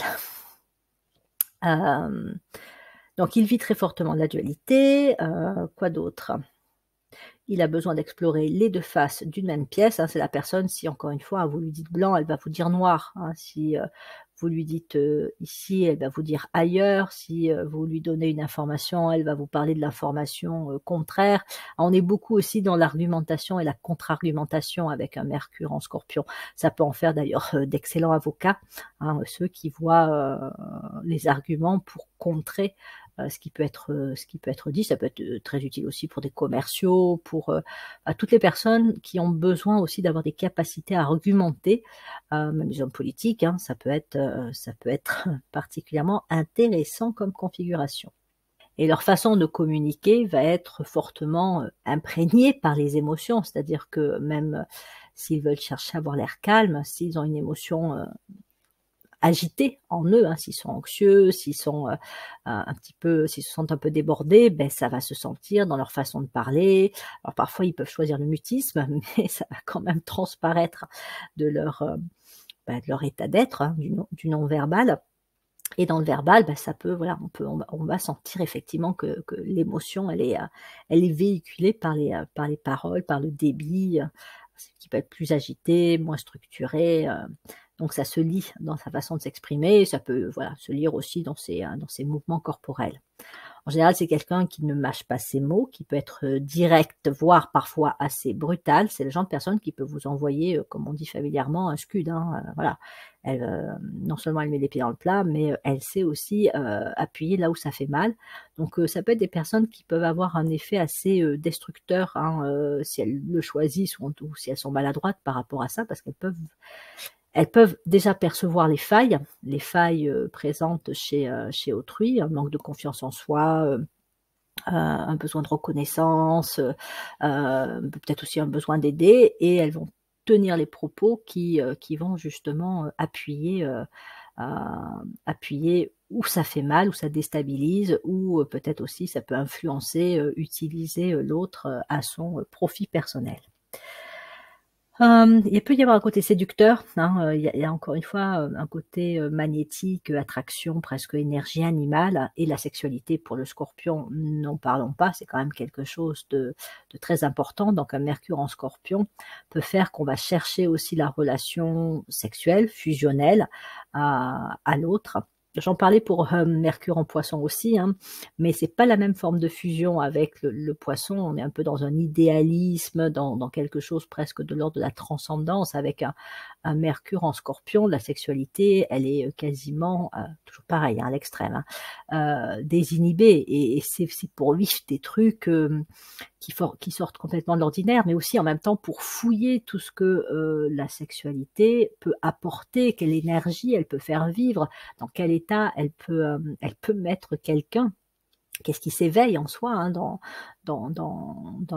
Donc il vit très fortement la dualité. Quoi d'autre? Il a besoin d'explorer les deux faces d'une même pièce, hein. C'est la personne, si encore une fois vous lui dites blanc, elle va vous dire noir, hein. Si vous lui dites ici, elle va vous dire ailleurs. Si vous lui donnez une information, elle va vous parler de l'information contraire. On est beaucoup aussi dans l'argumentation et la contre-argumentation avec un Mercure en Scorpion. Ça peut en faire d'ailleurs d'excellents avocats, hein, ceux qui voient les arguments pour contrer ce qui peut être dit. Ça peut être très utile aussi pour des commerciaux, pour à toutes les personnes qui ont besoin aussi d'avoir des capacités à argumenter, même les hommes politiques, hein, ça peut être particulièrement intéressant comme configuration. Et leur façon de communiquer va être fortement imprégnée par les émotions, c'est-à-dire que même s'ils veulent chercher à avoir l'air calme, s'ils ont une émotion agités en eux, hein, s'ils sont anxieux, s'ils sont s'ils se sentent un peu débordés, ben ça va se sentir dans leur façon de parler. Alors parfois ils peuvent choisir le mutisme, mais ça va quand même transparaître de leur état d'être, hein, du non-verbal. Et dans le verbal, ben ça peut, voilà, on va sentir effectivement que l'émotion elle est véhiculée par les paroles, par le débit, qui peut être plus agité, moins structuré. Donc ça se lit dans sa façon de s'exprimer, ça peut voilà, se lire aussi dans ses mouvements corporels. En général, c'est quelqu'un qui ne mâche pas ses mots, qui peut être, direct, voire parfois assez brutal. C'est le genre de personne qui peut vous envoyer, comme on dit familièrement, un scud, hein, voilà. Elle, non seulement elle met les pieds dans le plat, mais, elle sait aussi, appuyer là où ça fait mal. Donc, ça peut être des personnes qui peuvent avoir un effet assez, destructeur, hein, si elles le choisissent ou si elles sont maladroites par rapport à ça, parce qu'elles peuvent déjà percevoir les failles, présentes chez autrui, un manque de confiance en soi, un besoin de reconnaissance, peut-être aussi un besoin d'aider et elles vont tenir les propos qui vont justement, appuyer où ça fait mal, où ça déstabilise, ou peut-être aussi ça peut influencer, utiliser, l'autre, à son, profit personnel. Il peut y avoir un côté séducteur, hein, il y a encore une fois, un côté, magnétique, attraction, presque énergie animale et la sexualité pour le Scorpion, n'en parlons pas, c'est quand même quelque chose de très important. Donc un Mercure en Scorpion peut faire qu'on va chercher aussi la relation sexuelle, fusionnelle à l'autre. J'en parlais pour, Mercure en Poisson aussi, hein, mais c'est pas la même forme de fusion avec le Poisson. On est un peu dans un idéalisme, dans quelque chose presque de l'ordre de la transcendance. Avec un Mercure en Scorpion, la sexualité, elle est, quasiment, toujours pareil, hein, à l'extrême, hein, désinhibée et c'est pour vivre des trucs, qui sortent complètement de l'ordinaire, mais aussi en même temps pour fouiller tout ce que, la sexualité peut apporter, quelle énergie elle peut faire vivre, dans quel état elle peut mettre quelqu'un. Qu'est-ce qui s'éveille en soi, hein, dans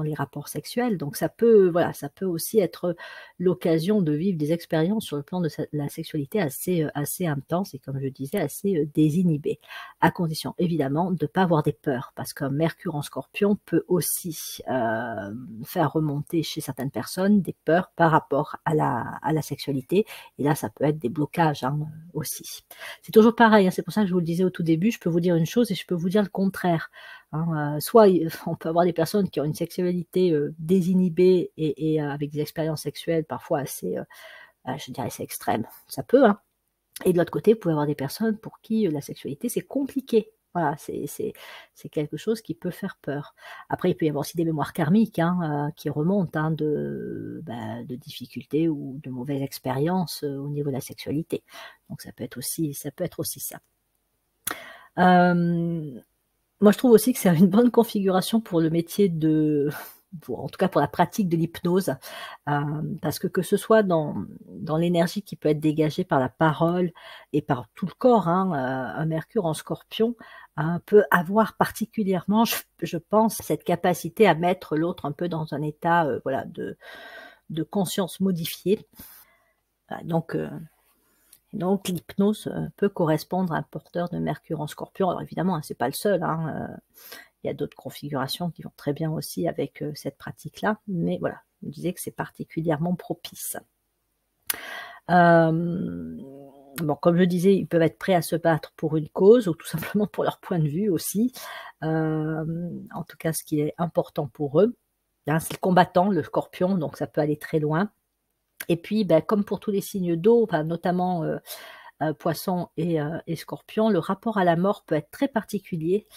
les rapports sexuels. Donc ça peut voilà, ça peut aussi être l'occasion de vivre des expériences sur le plan de la sexualité assez intenses et comme je disais, assez, désinhibées. À condition évidemment de ne pas avoir des peurs, parce qu'un Mercure en Scorpion peut aussi, faire remonter chez certaines personnes des peurs par rapport à la sexualité et là ça peut être des blocages, hein, aussi. C'est toujours pareil, hein, c'est pour ça que je vous le disais au tout début, je peux vous dire une chose et je peux vous dire le contraire, hein. Soit on peut avoir des personnes qui ont une sexualité, désinhibée et avec des expériences sexuelles parfois assez, je dirais assez extrêmes. Ça peut, hein. Et de l'autre côté, vous pouvez avoir des personnes pour qui, la sexualité c'est compliqué. Voilà, c'est quelque chose qui peut faire peur. Après, il peut y avoir aussi des mémoires karmiques, hein, qui remontent, hein, de difficultés ou de mauvaises expériences, au niveau de la sexualité. Donc ça peut être aussi ça. Moi je trouve aussi que c'est une bonne configuration pour le métier en tout cas pour la pratique de l'hypnose, parce que ce soit dans l'énergie qui peut être dégagée par la parole et par tout le corps, hein, un Mercure en Scorpion, peut avoir particulièrement, je pense, cette capacité à mettre l'autre un peu dans un état, voilà, de conscience modifiée. Donc l'hypnose, peut correspondre à un porteur de Mercure en Scorpion. Alors évidemment, hein, c'est pas le seul, hein, il y a d'autres configurations qui vont très bien aussi avec, cette pratique-là, mais voilà, je me disais que c'est particulièrement propice. Bon, comme je disais, ils peuvent être prêts à se battre pour une cause ou tout simplement pour leur point de vue aussi. En tout cas, ce qui est important pour eux, hein, c'est le combattant, le Scorpion, donc ça peut aller très loin. Et puis, comme pour tous les signes d'eau, enfin notamment, Poisson et Scorpion, le rapport à la mort peut être très particulier,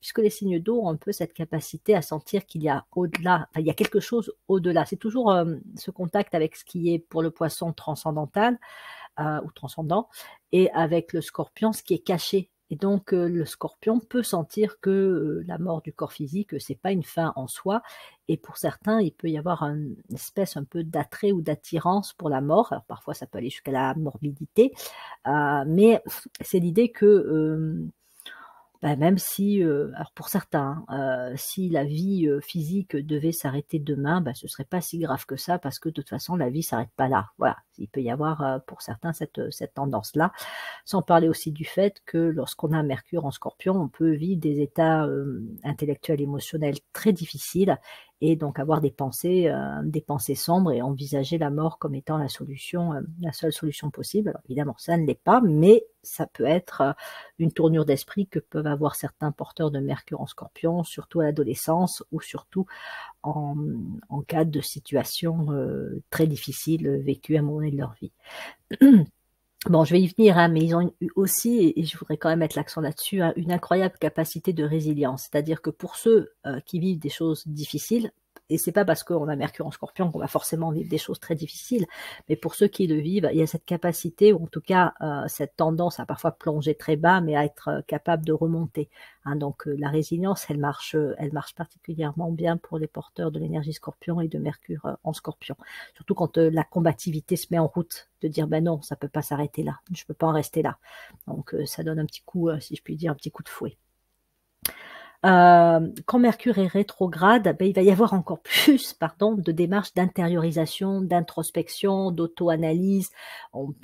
puisque les signes d'eau ont un peu cette capacité à sentir qu'il y a au-delà, enfin il y a quelque chose au-delà. C'est toujours, ce contact avec ce qui est pour le Poisson transcendantal, ou transcendant, et avec le Scorpion, ce qui est caché. Et donc le Scorpion peut sentir que, la mort du corps physique, c'est pas une fin en soi et pour certains, il peut y avoir une espèce un peu d'attrait ou d'attirance pour la mort. Alors parfois ça peut aller jusqu'à la morbidité, mais c'est l'idée que, même si, alors pour certains, si la vie, physique devait s'arrêter demain, ce serait pas si grave que ça parce que de toute façon la vie s'arrête pas là. Voilà, il peut y avoir, pour certains cette tendance-là. Sans parler aussi du fait que lorsqu'on a Mercure en Scorpion, on peut vivre des états, intellectuels, émotionnels très difficiles et donc avoir des pensées sombres et envisager la mort comme étant la seule solution possible. Alors évidemment, ça ne l'est pas, mais ça peut être une tournure d'esprit que peuvent avoir certains porteurs de Mercure en Scorpion, surtout à l'adolescence ou surtout en, en cas de situation très difficile vécue à un moment donné de leur vie. Bon, je vais y venir, hein, mais ils ont eu aussi, et je voudrais quand même mettre l'accent là-dessus, hein, une incroyable capacité de résilience. C'est-à-dire que pour ceux qui vivent des choses difficiles, et c'est pas parce qu'on a Mercure en Scorpion qu'on va forcément vivre des choses très difficiles, mais pour ceux qui le vivent, il y a cette capacité, ou en tout cas cette tendance à parfois plonger très bas, mais à être capable de remonter. Hein. Donc la résilience, elle marche particulièrement bien pour les porteurs de l'énergie Scorpion et de Mercure en Scorpion. Surtout quand la combativité se met en route, de dire ben non, ça peut pas s'arrêter là, je peux pas en rester là. Donc ça donne un petit coup, si je puis dire, un petit coup de fouet. Quand Mercure est rétrograde, ben, il va y avoir encore plus de démarches d'intériorisation, d'introspection, d'auto-analyse.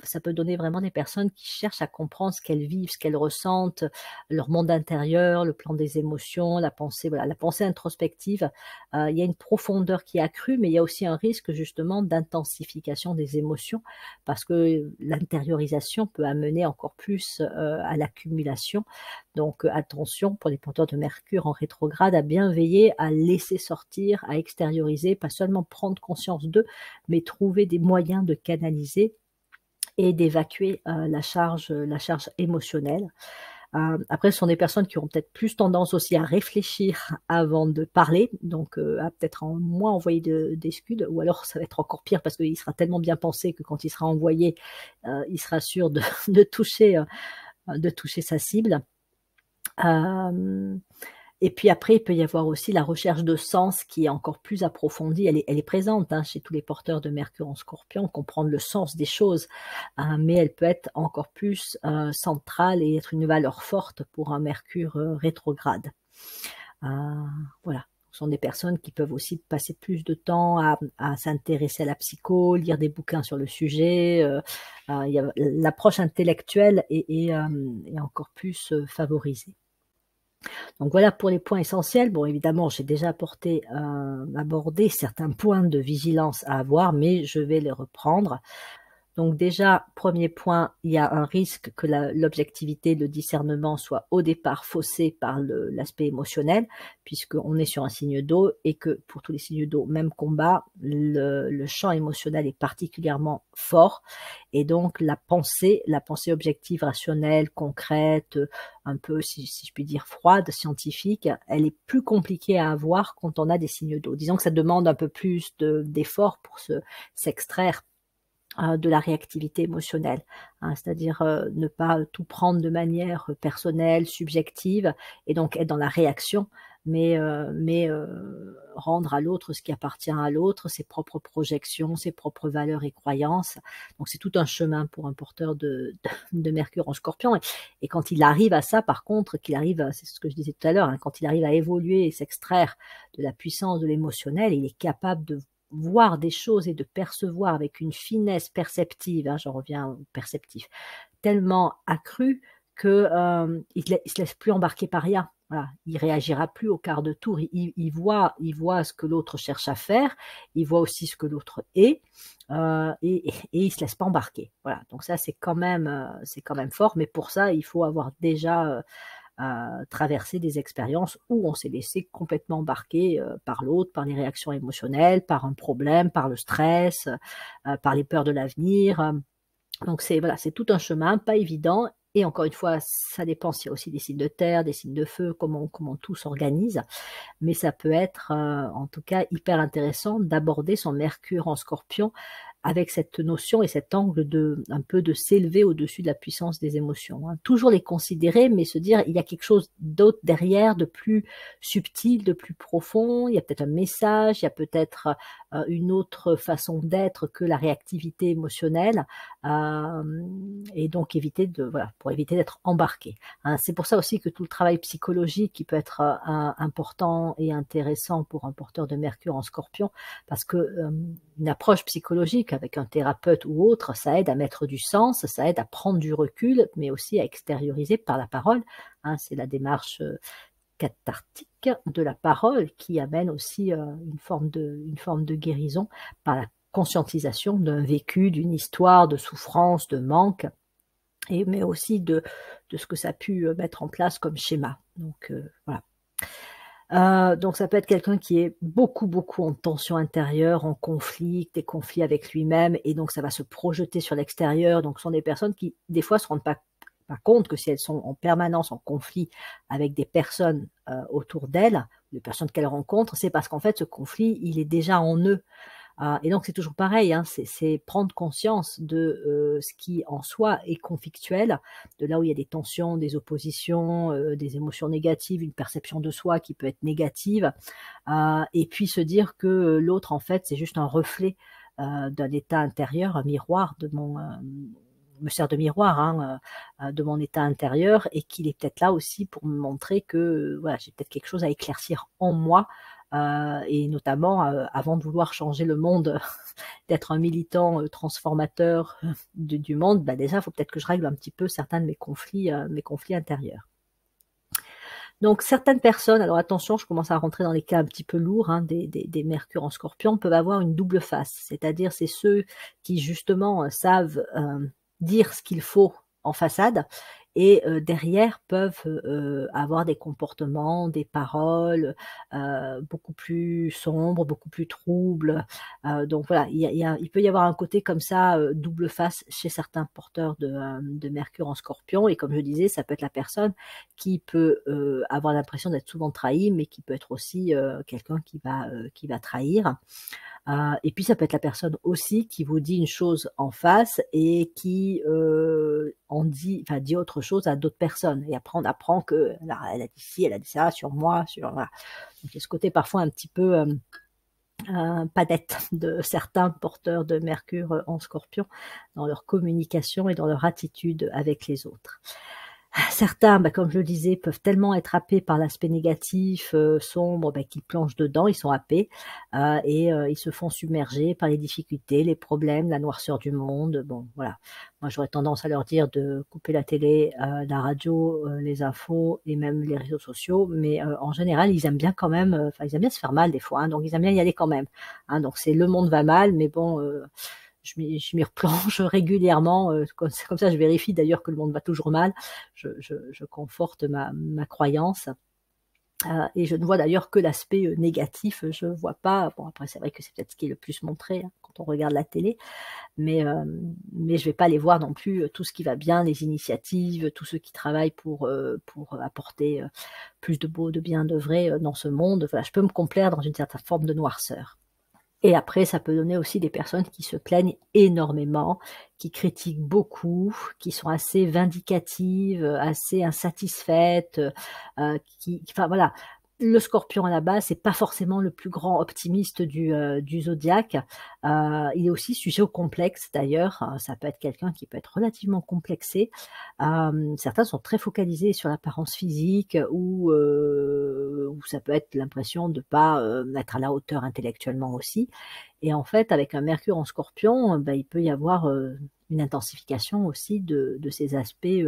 Ça peut donner vraiment des personnes qui cherchent à comprendre ce qu'elles vivent, ce qu'elles ressentent, leur monde intérieur, le plan des émotions, la pensée, voilà, la pensée introspective. Il y a une profondeur qui est accrue, mais il y a aussi un risque justement d'intensification des émotions, parce que l'intériorisation peut amener encore plus à l'accumulation. Donc attention pour les porteurs de Mercure en rétrograde à bien veiller à laisser sortir, à extérioriser, pas seulement prendre conscience d'eux, mais trouver des moyens de canaliser et d'évacuer la charge émotionnelle. Après, ce sont des personnes qui auront peut-être plus tendance aussi à réfléchir avant de parler, donc à peut-être moins envoyer des scuds, ou alors ça va être encore pire parce qu'il sera tellement bien pensé que quand il sera envoyé, il sera sûr de toucher sa cible. Et puis après, il peut y avoir aussi la recherche de sens qui est encore plus approfondie. Elle est présente chez tous les porteurs de Mercure en Scorpion, comprendre le sens des choses, mais elle peut être encore plus centrale et être une valeur forte pour un Mercure rétrograde. Voilà. Ce sont des personnes qui peuvent aussi passer plus de temps à s'intéresser à la psycho, lire des bouquins sur le sujet. L'approche intellectuelle est encore plus favorisée. Donc voilà pour les points essentiels. Bon, évidemment, j'ai déjà abordé certains points de vigilance à avoir, mais je vais les reprendre. Donc déjà, premier point, il y a un risque que l'objectivité, le discernement soit au départ faussé par l'aspect émotionnel, puisqu'on est sur un signe d'eau et que pour tous les signes d'eau, même combat, le champ émotionnel est particulièrement fort. Et donc la pensée objective, rationnelle, concrète, un peu, si je puis dire, froide, scientifique, elle est plus compliquée à avoir quand on a des signes d'eau. Disons que ça demande un peu plus d'efforts pour s'extraire de la réactivité émotionnelle, c'est-à-dire ne pas tout prendre de manière personnelle, subjective, et donc être dans la réaction, mais rendre à l'autre ce qui appartient à l'autre, ses propres projections, ses propres valeurs et croyances. Donc c'est tout un chemin pour un porteur de Mercure en Scorpion, et quand il arrive à ça, par contre, c'est ce que je disais tout à l'heure, quand il arrive à évoluer et s'extraire de la puissance de l'émotionnel, il est capable de voir des choses et de percevoir avec une finesse perceptive, j'en reviens au perceptif, tellement accrue que il se laisse plus embarquer par rien. Voilà, il réagira plus au quart de tour. Il voit ce que l'autre cherche à faire. Il voit aussi ce que l'autre est, et il se laisse pas embarquer. Voilà. Donc ça, c'est quand même fort. Mais pour ça, il faut avoir déjà traverser des expériences où on s'est laissé complètement embarquer par l'autre, par les réactions émotionnelles, par un problème, par le stress, par les peurs de l'avenir. Donc c'est tout un chemin, pas évident. Et encore une fois, ça dépend s'il y a aussi des signes de terre, des signes de feu, comment tout s'organise. Mais ça peut être en tout cas hyper intéressant d'aborder son Mercure en Scorpion avec cette notion et cet angle un peu de s'élever au-dessus de la puissance des émotions. Toujours les considérer, mais se dire il y a quelque chose d'autre derrière, de plus subtil, de plus profond, il y a peut-être un message, il y a peut-être une autre façon d'être que la réactivité émotionnelle, et donc pour éviter d'être embarqué. C'est pour ça aussi que tout le travail psychologique qui peut être important et intéressant pour un porteur de Mercure en Scorpion, parce que une approche psychologique avec un thérapeute ou autre, ça aide à mettre du sens, ça aide à prendre du recul, mais aussi à extérioriser par la parole. C'est la démarche cathartique de la parole qui amène aussi une forme de guérison par la conscientisation d'un vécu, d'une histoire, de souffrance, de manque, mais aussi de ce que ça a pu mettre en place comme schéma. Donc voilà. Donc ça peut être quelqu'un qui est beaucoup, beaucoup en tension intérieure, en conflit, des conflits avec lui-même, et donc ça va se projeter sur l'extérieur. Donc ce sont des personnes qui, des fois, se rendent pas compte que si elles sont en permanence en conflit avec des personnes autour d'elles, des personnes qu'elles rencontrent, c'est parce qu'en fait ce conflit, il est déjà en eux. Et donc c'est toujours pareil, hein, c'est prendre conscience de ce qui en soi est conflictuel, de là où il y a des tensions, des oppositions, des émotions négatives, une perception de soi qui peut être négative, et puis se dire que l'autre en fait c'est juste un reflet d'un état intérieur, un miroir de me sert de miroir, hein, de mon état intérieur, et qu'il est peut-être là aussi pour me montrer que voilà, j'ai peut-être quelque chose à éclaircir en moi, et notamment avant de vouloir changer le monde, d'être un militant transformateur du monde, bah déjà il faut peut-être que je règle un petit peu certains de mes conflits intérieurs. Donc certaines personnes, alors attention, je commence à rentrer dans les cas un petit peu lourds, hein, des mercures en scorpion, peuvent avoir une double face, c'est-à-dire c'est ceux qui justement savent dire ce qu'il faut en façade, et derrière peuvent avoir des comportements, des paroles beaucoup plus sombres, beaucoup plus troubles. Donc voilà, il peut y avoir un côté comme ça, double face chez certains porteurs de Mercure en Scorpion, et comme je disais, ça peut être la personne qui peut avoir l'impression d'être souvent trahie, mais qui peut être aussi quelqu'un qui va trahir. Et puis ça peut être la personne aussi qui vous dit une chose en face et qui dit autre chose à d'autres personnes. Et après on apprend que elle a dit ci, elle a dit ça sur moi, voilà. Donc il y a ce côté parfois un petit peu pas net de certains porteurs de Mercure en Scorpion dans leur communication et dans leur attitude avec les autres. Certains, comme je le disais, peuvent tellement être happés par l'aspect négatif, sombre, qu'ils plongent dedans, ils sont happés, et ils se font submerger par les difficultés, les problèmes, la noirceur du monde. Bon, voilà. Moi, j'aurais tendance à leur dire de couper la télé, la radio, les infos et même les réseaux sociaux, mais en général, ils aiment bien quand même, ils aiment bien se faire mal des fois, hein, donc ils aiment bien y aller quand même, hein, donc c'est le monde va mal, mais bon, je m'y replonge régulièrement, comme ça je vérifie d'ailleurs que le monde va toujours mal, je conforte ma croyance, et je ne vois d'ailleurs que l'aspect négatif, je ne vois pas, bon après c'est vrai que c'est peut-être ce qui est le plus montré, hein, quand on regarde la télé, mais je ne vais pas aller voir non plus tout ce qui va bien, les initiatives, tous ceux qui travaillent pour apporter plus de beau, de bien, de vrai dans ce monde. Voilà, je peux me complaire dans une certaine forme de noirceur. Et après, ça peut donner aussi des personnes qui se plaignent énormément, qui critiquent beaucoup, qui sont assez vindicatives, assez insatisfaites, enfin voilà. Le Scorpion à la base, c'est pas forcément le plus grand optimiste du zodiaque. Il est aussi sujet au complexe d'ailleurs. Ça peut être quelqu'un qui peut être relativement complexé. Certains sont très focalisés sur l'apparence physique, ou ça peut être l'impression de pas être à la hauteur intellectuellement aussi. Et en fait, avec un Mercure en Scorpion, il peut y avoir une intensification aussi de ces aspects,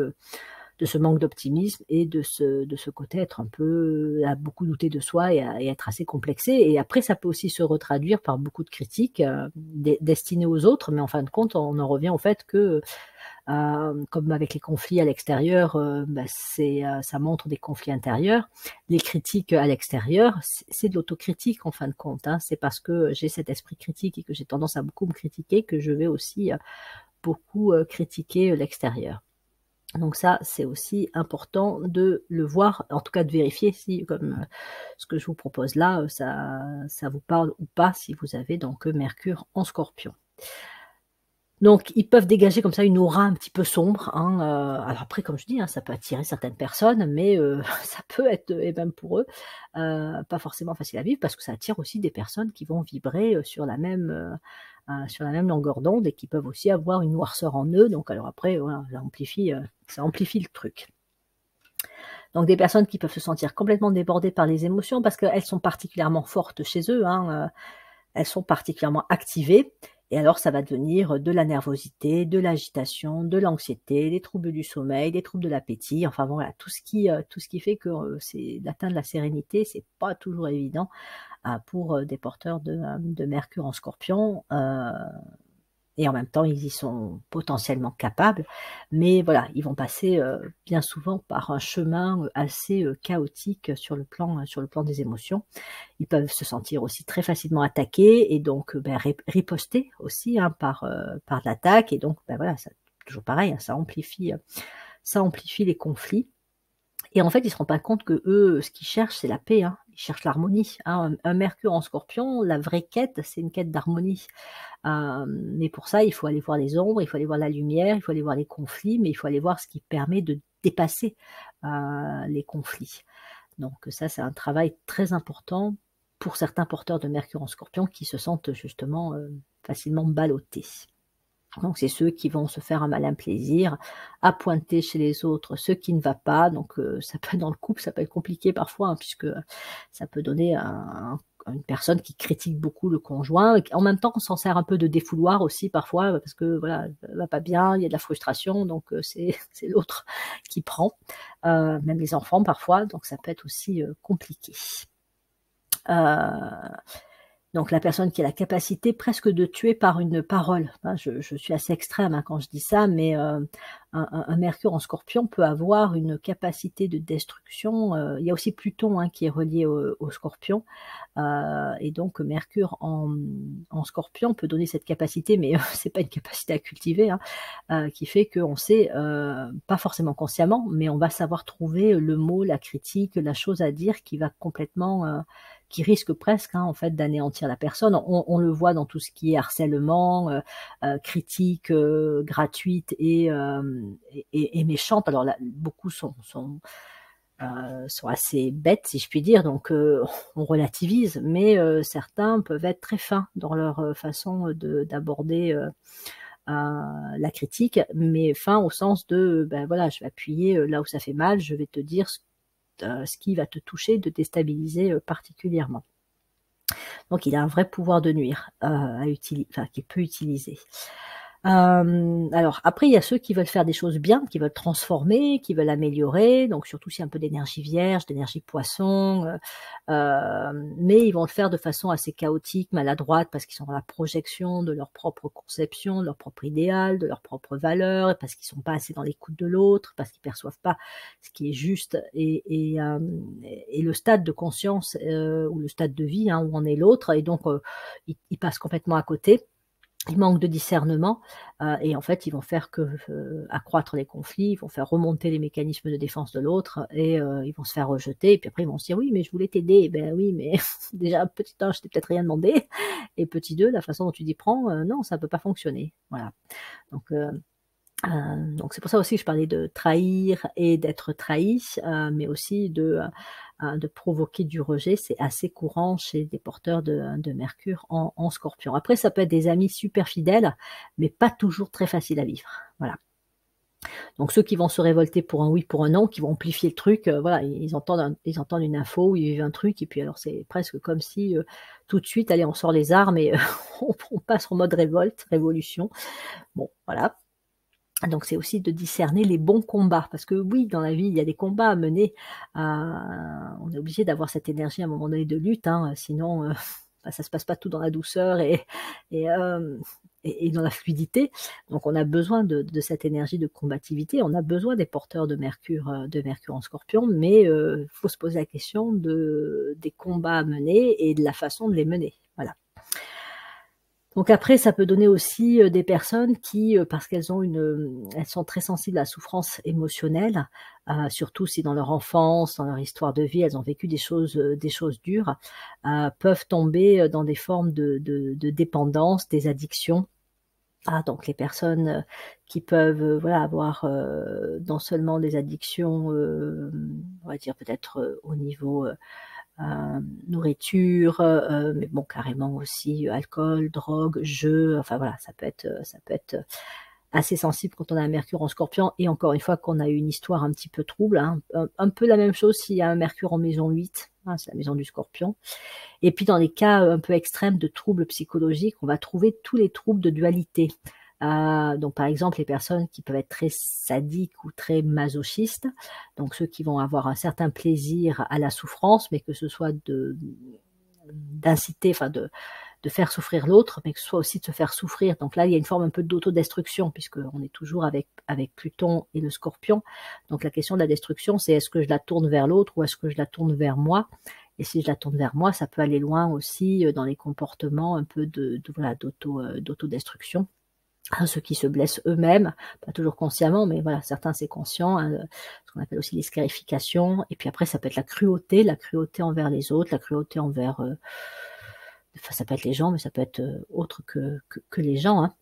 de ce manque d'optimisme et de ce côté être un peu à beaucoup douter de soi et être assez complexé. Et après, ça peut aussi se retraduire par beaucoup de critiques destinées aux autres, mais en fin de compte, on en revient au fait que comme avec les conflits à l'extérieur, ça montre des conflits intérieurs. Les critiques à l'extérieur, c'est de l'autocritique en fin de compte, hein. C'est parce que j'ai cet esprit critique et que j'ai tendance à beaucoup me critiquer que je vais aussi beaucoup critiquer l'extérieur. Donc ça, c'est aussi important de le voir, en tout cas de vérifier si, comme ce que je vous propose là, ça vous parle ou pas, si vous avez donc Mercure en Scorpion. Donc ils peuvent dégager comme ça une aura un petit peu sombre, hein, alors après comme je dis, hein, ça peut attirer certaines personnes, mais ça peut être, et même pour eux, pas forcément facile à vivre, parce que ça attire aussi des personnes qui vont vibrer sur la même longueur d'onde, et qui peuvent aussi avoir une noirceur en eux. Donc alors après voilà, ça amplifie le truc. Donc des personnes qui peuvent se sentir complètement débordées par les émotions, parce qu'elles sont particulièrement fortes chez eux, hein, elles sont particulièrement activées, Et alors ça va devenir de la nervosité, de l'agitation, de l'anxiété, des troubles du sommeil, des troubles de l'appétit, enfin bon, voilà, tout ce qui fait que, c'est d'atteindre la sérénité, c'est pas toujours évident, pour, des porteurs de Mercure en Scorpion, et en même temps, ils y sont potentiellement capables, mais voilà, ils vont passer, bien souvent par un chemin, assez, chaotique sur le plan des émotions. Ils peuvent se sentir aussi très facilement attaqués et donc, riposter aussi, hein, par l'attaque et donc, voilà, ça toujours pareil, hein, ça amplifie les conflits. Et en fait, ils se rendent pas compte qu'eux, ce qu'ils cherchent, c'est la paix, hein. Ils cherchent l'harmonie, hein. Un Mercure en Scorpion, la vraie quête, c'est une quête d'harmonie. Mais pour ça, il faut aller voir les ombres, il faut aller voir la lumière, il faut aller voir les conflits, mais il faut aller voir ce qui permet de dépasser, les conflits. Donc ça, c'est un travail très important pour certains porteurs de Mercure en Scorpion qui se sentent justement, facilement ballottés. Donc c'est ceux qui vont se faire un malin plaisir à pointer chez les autres ce qui ne va pas. Donc ça peut dans le couple, ça peut être compliqué parfois, hein, puisque ça peut donner une personne qui critique beaucoup le conjoint. En même temps, on s'en sert un peu de défouloir aussi parfois, parce que voilà, ça va pas bien, il y a de la frustration, donc c'est l'autre qui prend, même les enfants parfois, donc ça peut être aussi compliqué. Donc la personne qui a la capacité presque de tuer par une parole, hein, je suis assez extrême, hein, quand je dis ça, mais un Mercure en Scorpion peut avoir une capacité de destruction, il y a aussi Pluton, hein, qui est relié au Scorpion, et donc Mercure en Scorpion peut donner cette capacité, mais c'est pas une capacité à cultiver, hein, qui fait qu'on sait, pas forcément consciemment, mais on va savoir trouver le mot, la critique, la chose à dire qui va complètement, qui risque presque, hein, en fait, d'anéantir la personne. On le voit dans tout ce qui est harcèlement, critique gratuite et méchante. Alors là, beaucoup sont assez bêtes, si je puis dire, donc on relativise, mais certains peuvent être très fins dans leur façon d'aborder la critique, mais fins au sens de, voilà, je vais appuyer là où ça fait mal, je vais te dire ce qui va te toucher, de déstabiliser particulièrement. Donc il a un vrai pouvoir de nuire qu'il peut utiliser. Alors après, il y a ceux qui veulent faire des choses bien, qui veulent transformer, qui veulent améliorer, donc surtout s'il y a un peu d'énergie vierge, d'énergie poisson, mais ils vont le faire de façon assez chaotique, maladroite, parce qu'ils sont dans la projection de leur propre conception, de leur propre idéal, de leurs propres valeurs, et parce qu'ils sont pas assez dans l'écoute de l'autre, parce qu'ils perçoivent pas ce qui est juste et le stade de conscience ou le stade de vie, hein, où en est l'autre, et donc ils passent complètement à côté. Ils manquent de discernement, et en fait, ils vont faire que, accroître les conflits, ils vont faire remonter les mécanismes de défense de l'autre et ils vont se faire rejeter et puis après ils vont se dire: «Oui, mais je voulais t'aider». Ben oui, mais déjà, petit 1, je t'ai peut-être rien demandé et petit 2, la façon dont tu t'y prends, non, ça peut pas fonctionner. Voilà. Donc donc c'est pour ça aussi que je parlais de trahir et d'être trahi, mais aussi de provoquer du rejet. C'est assez courant chez des porteurs de Mercure en Scorpion. Après, ça peut être des amis super fidèles, mais pas toujours très faciles à vivre. Voilà. Donc ceux qui vont se révolter pour un oui, pour un non, qui vont amplifier le truc, voilà, ils entendent une info ou ils vivent un truc et puis alors c'est presque comme si, tout de suite, allez, on sort les armes et on passe en mode révolte, révolution. Bon, voilà. Donc c'est aussi de discerner les bons combats, parce que oui, dans la vie, il y a des combats à mener, on est obligé d'avoir cette énergie à un moment donné de lutte, hein, sinon, ça se passe pas tout dans la douceur et hem et dans la fluidité. Donc on a besoin de cette énergie de combativité, on a besoin des porteurs de Mercure en Scorpion, mais faut se poser la question des combats à mener et de la façon de les mener. Voilà. Donc après, ça peut donner aussi, des personnes qui, parce qu'elles ont elles sont très sensibles à la souffrance émotionnelle, surtout si dans leur enfance, dans leur histoire de vie, elles ont vécu des choses dures, peuvent tomber, dans des formes de dépendance, des addictions. Donc les personnes, qui peuvent, voilà, avoir, non seulement des addictions, on va dire peut-être, au niveau, nourriture, mais bon carrément aussi alcool, drogue, jeux, enfin voilà, ça peut être assez sensible quand on a un Mercure en Scorpion et encore une fois qu'on a eu une histoire un petit peu trouble, hein. Un peu la même chose s'il y a un Mercure en maison 8, hein, c'est la maison du Scorpion. Et puis dans les cas un peu extrêmes de troubles psychologiques, on va trouver tous les troubles de dualité. Donc par exemple les personnes qui peuvent être très sadiques ou très masochistes, donc ceux qui vont avoir un certain plaisir à la souffrance, mais que ce soit d'inciter, enfin de faire souffrir l'autre, mais que ce soit aussi de se faire souffrir. Donc là, il y a une forme un peu d'autodestruction, puisqu'on est toujours avec Pluton et le Scorpion. Donc la question de la destruction, c'est est-ce que je la tourne vers l'autre ou est-ce que je la tourne vers moi? Et si je la tourne vers moi, ça peut aller loin aussi dans les comportements un peu voilà, d'autodestruction. Hein, ceux qui se blessent eux-mêmes, pas toujours consciemment, mais voilà, certains c'est conscient, hein, ce qu'on appelle aussi les scarifications. Et puis après, ça peut être la cruauté envers les autres, la cruauté envers, enfin ça peut être les gens, mais ça peut être autre que les gens, hein.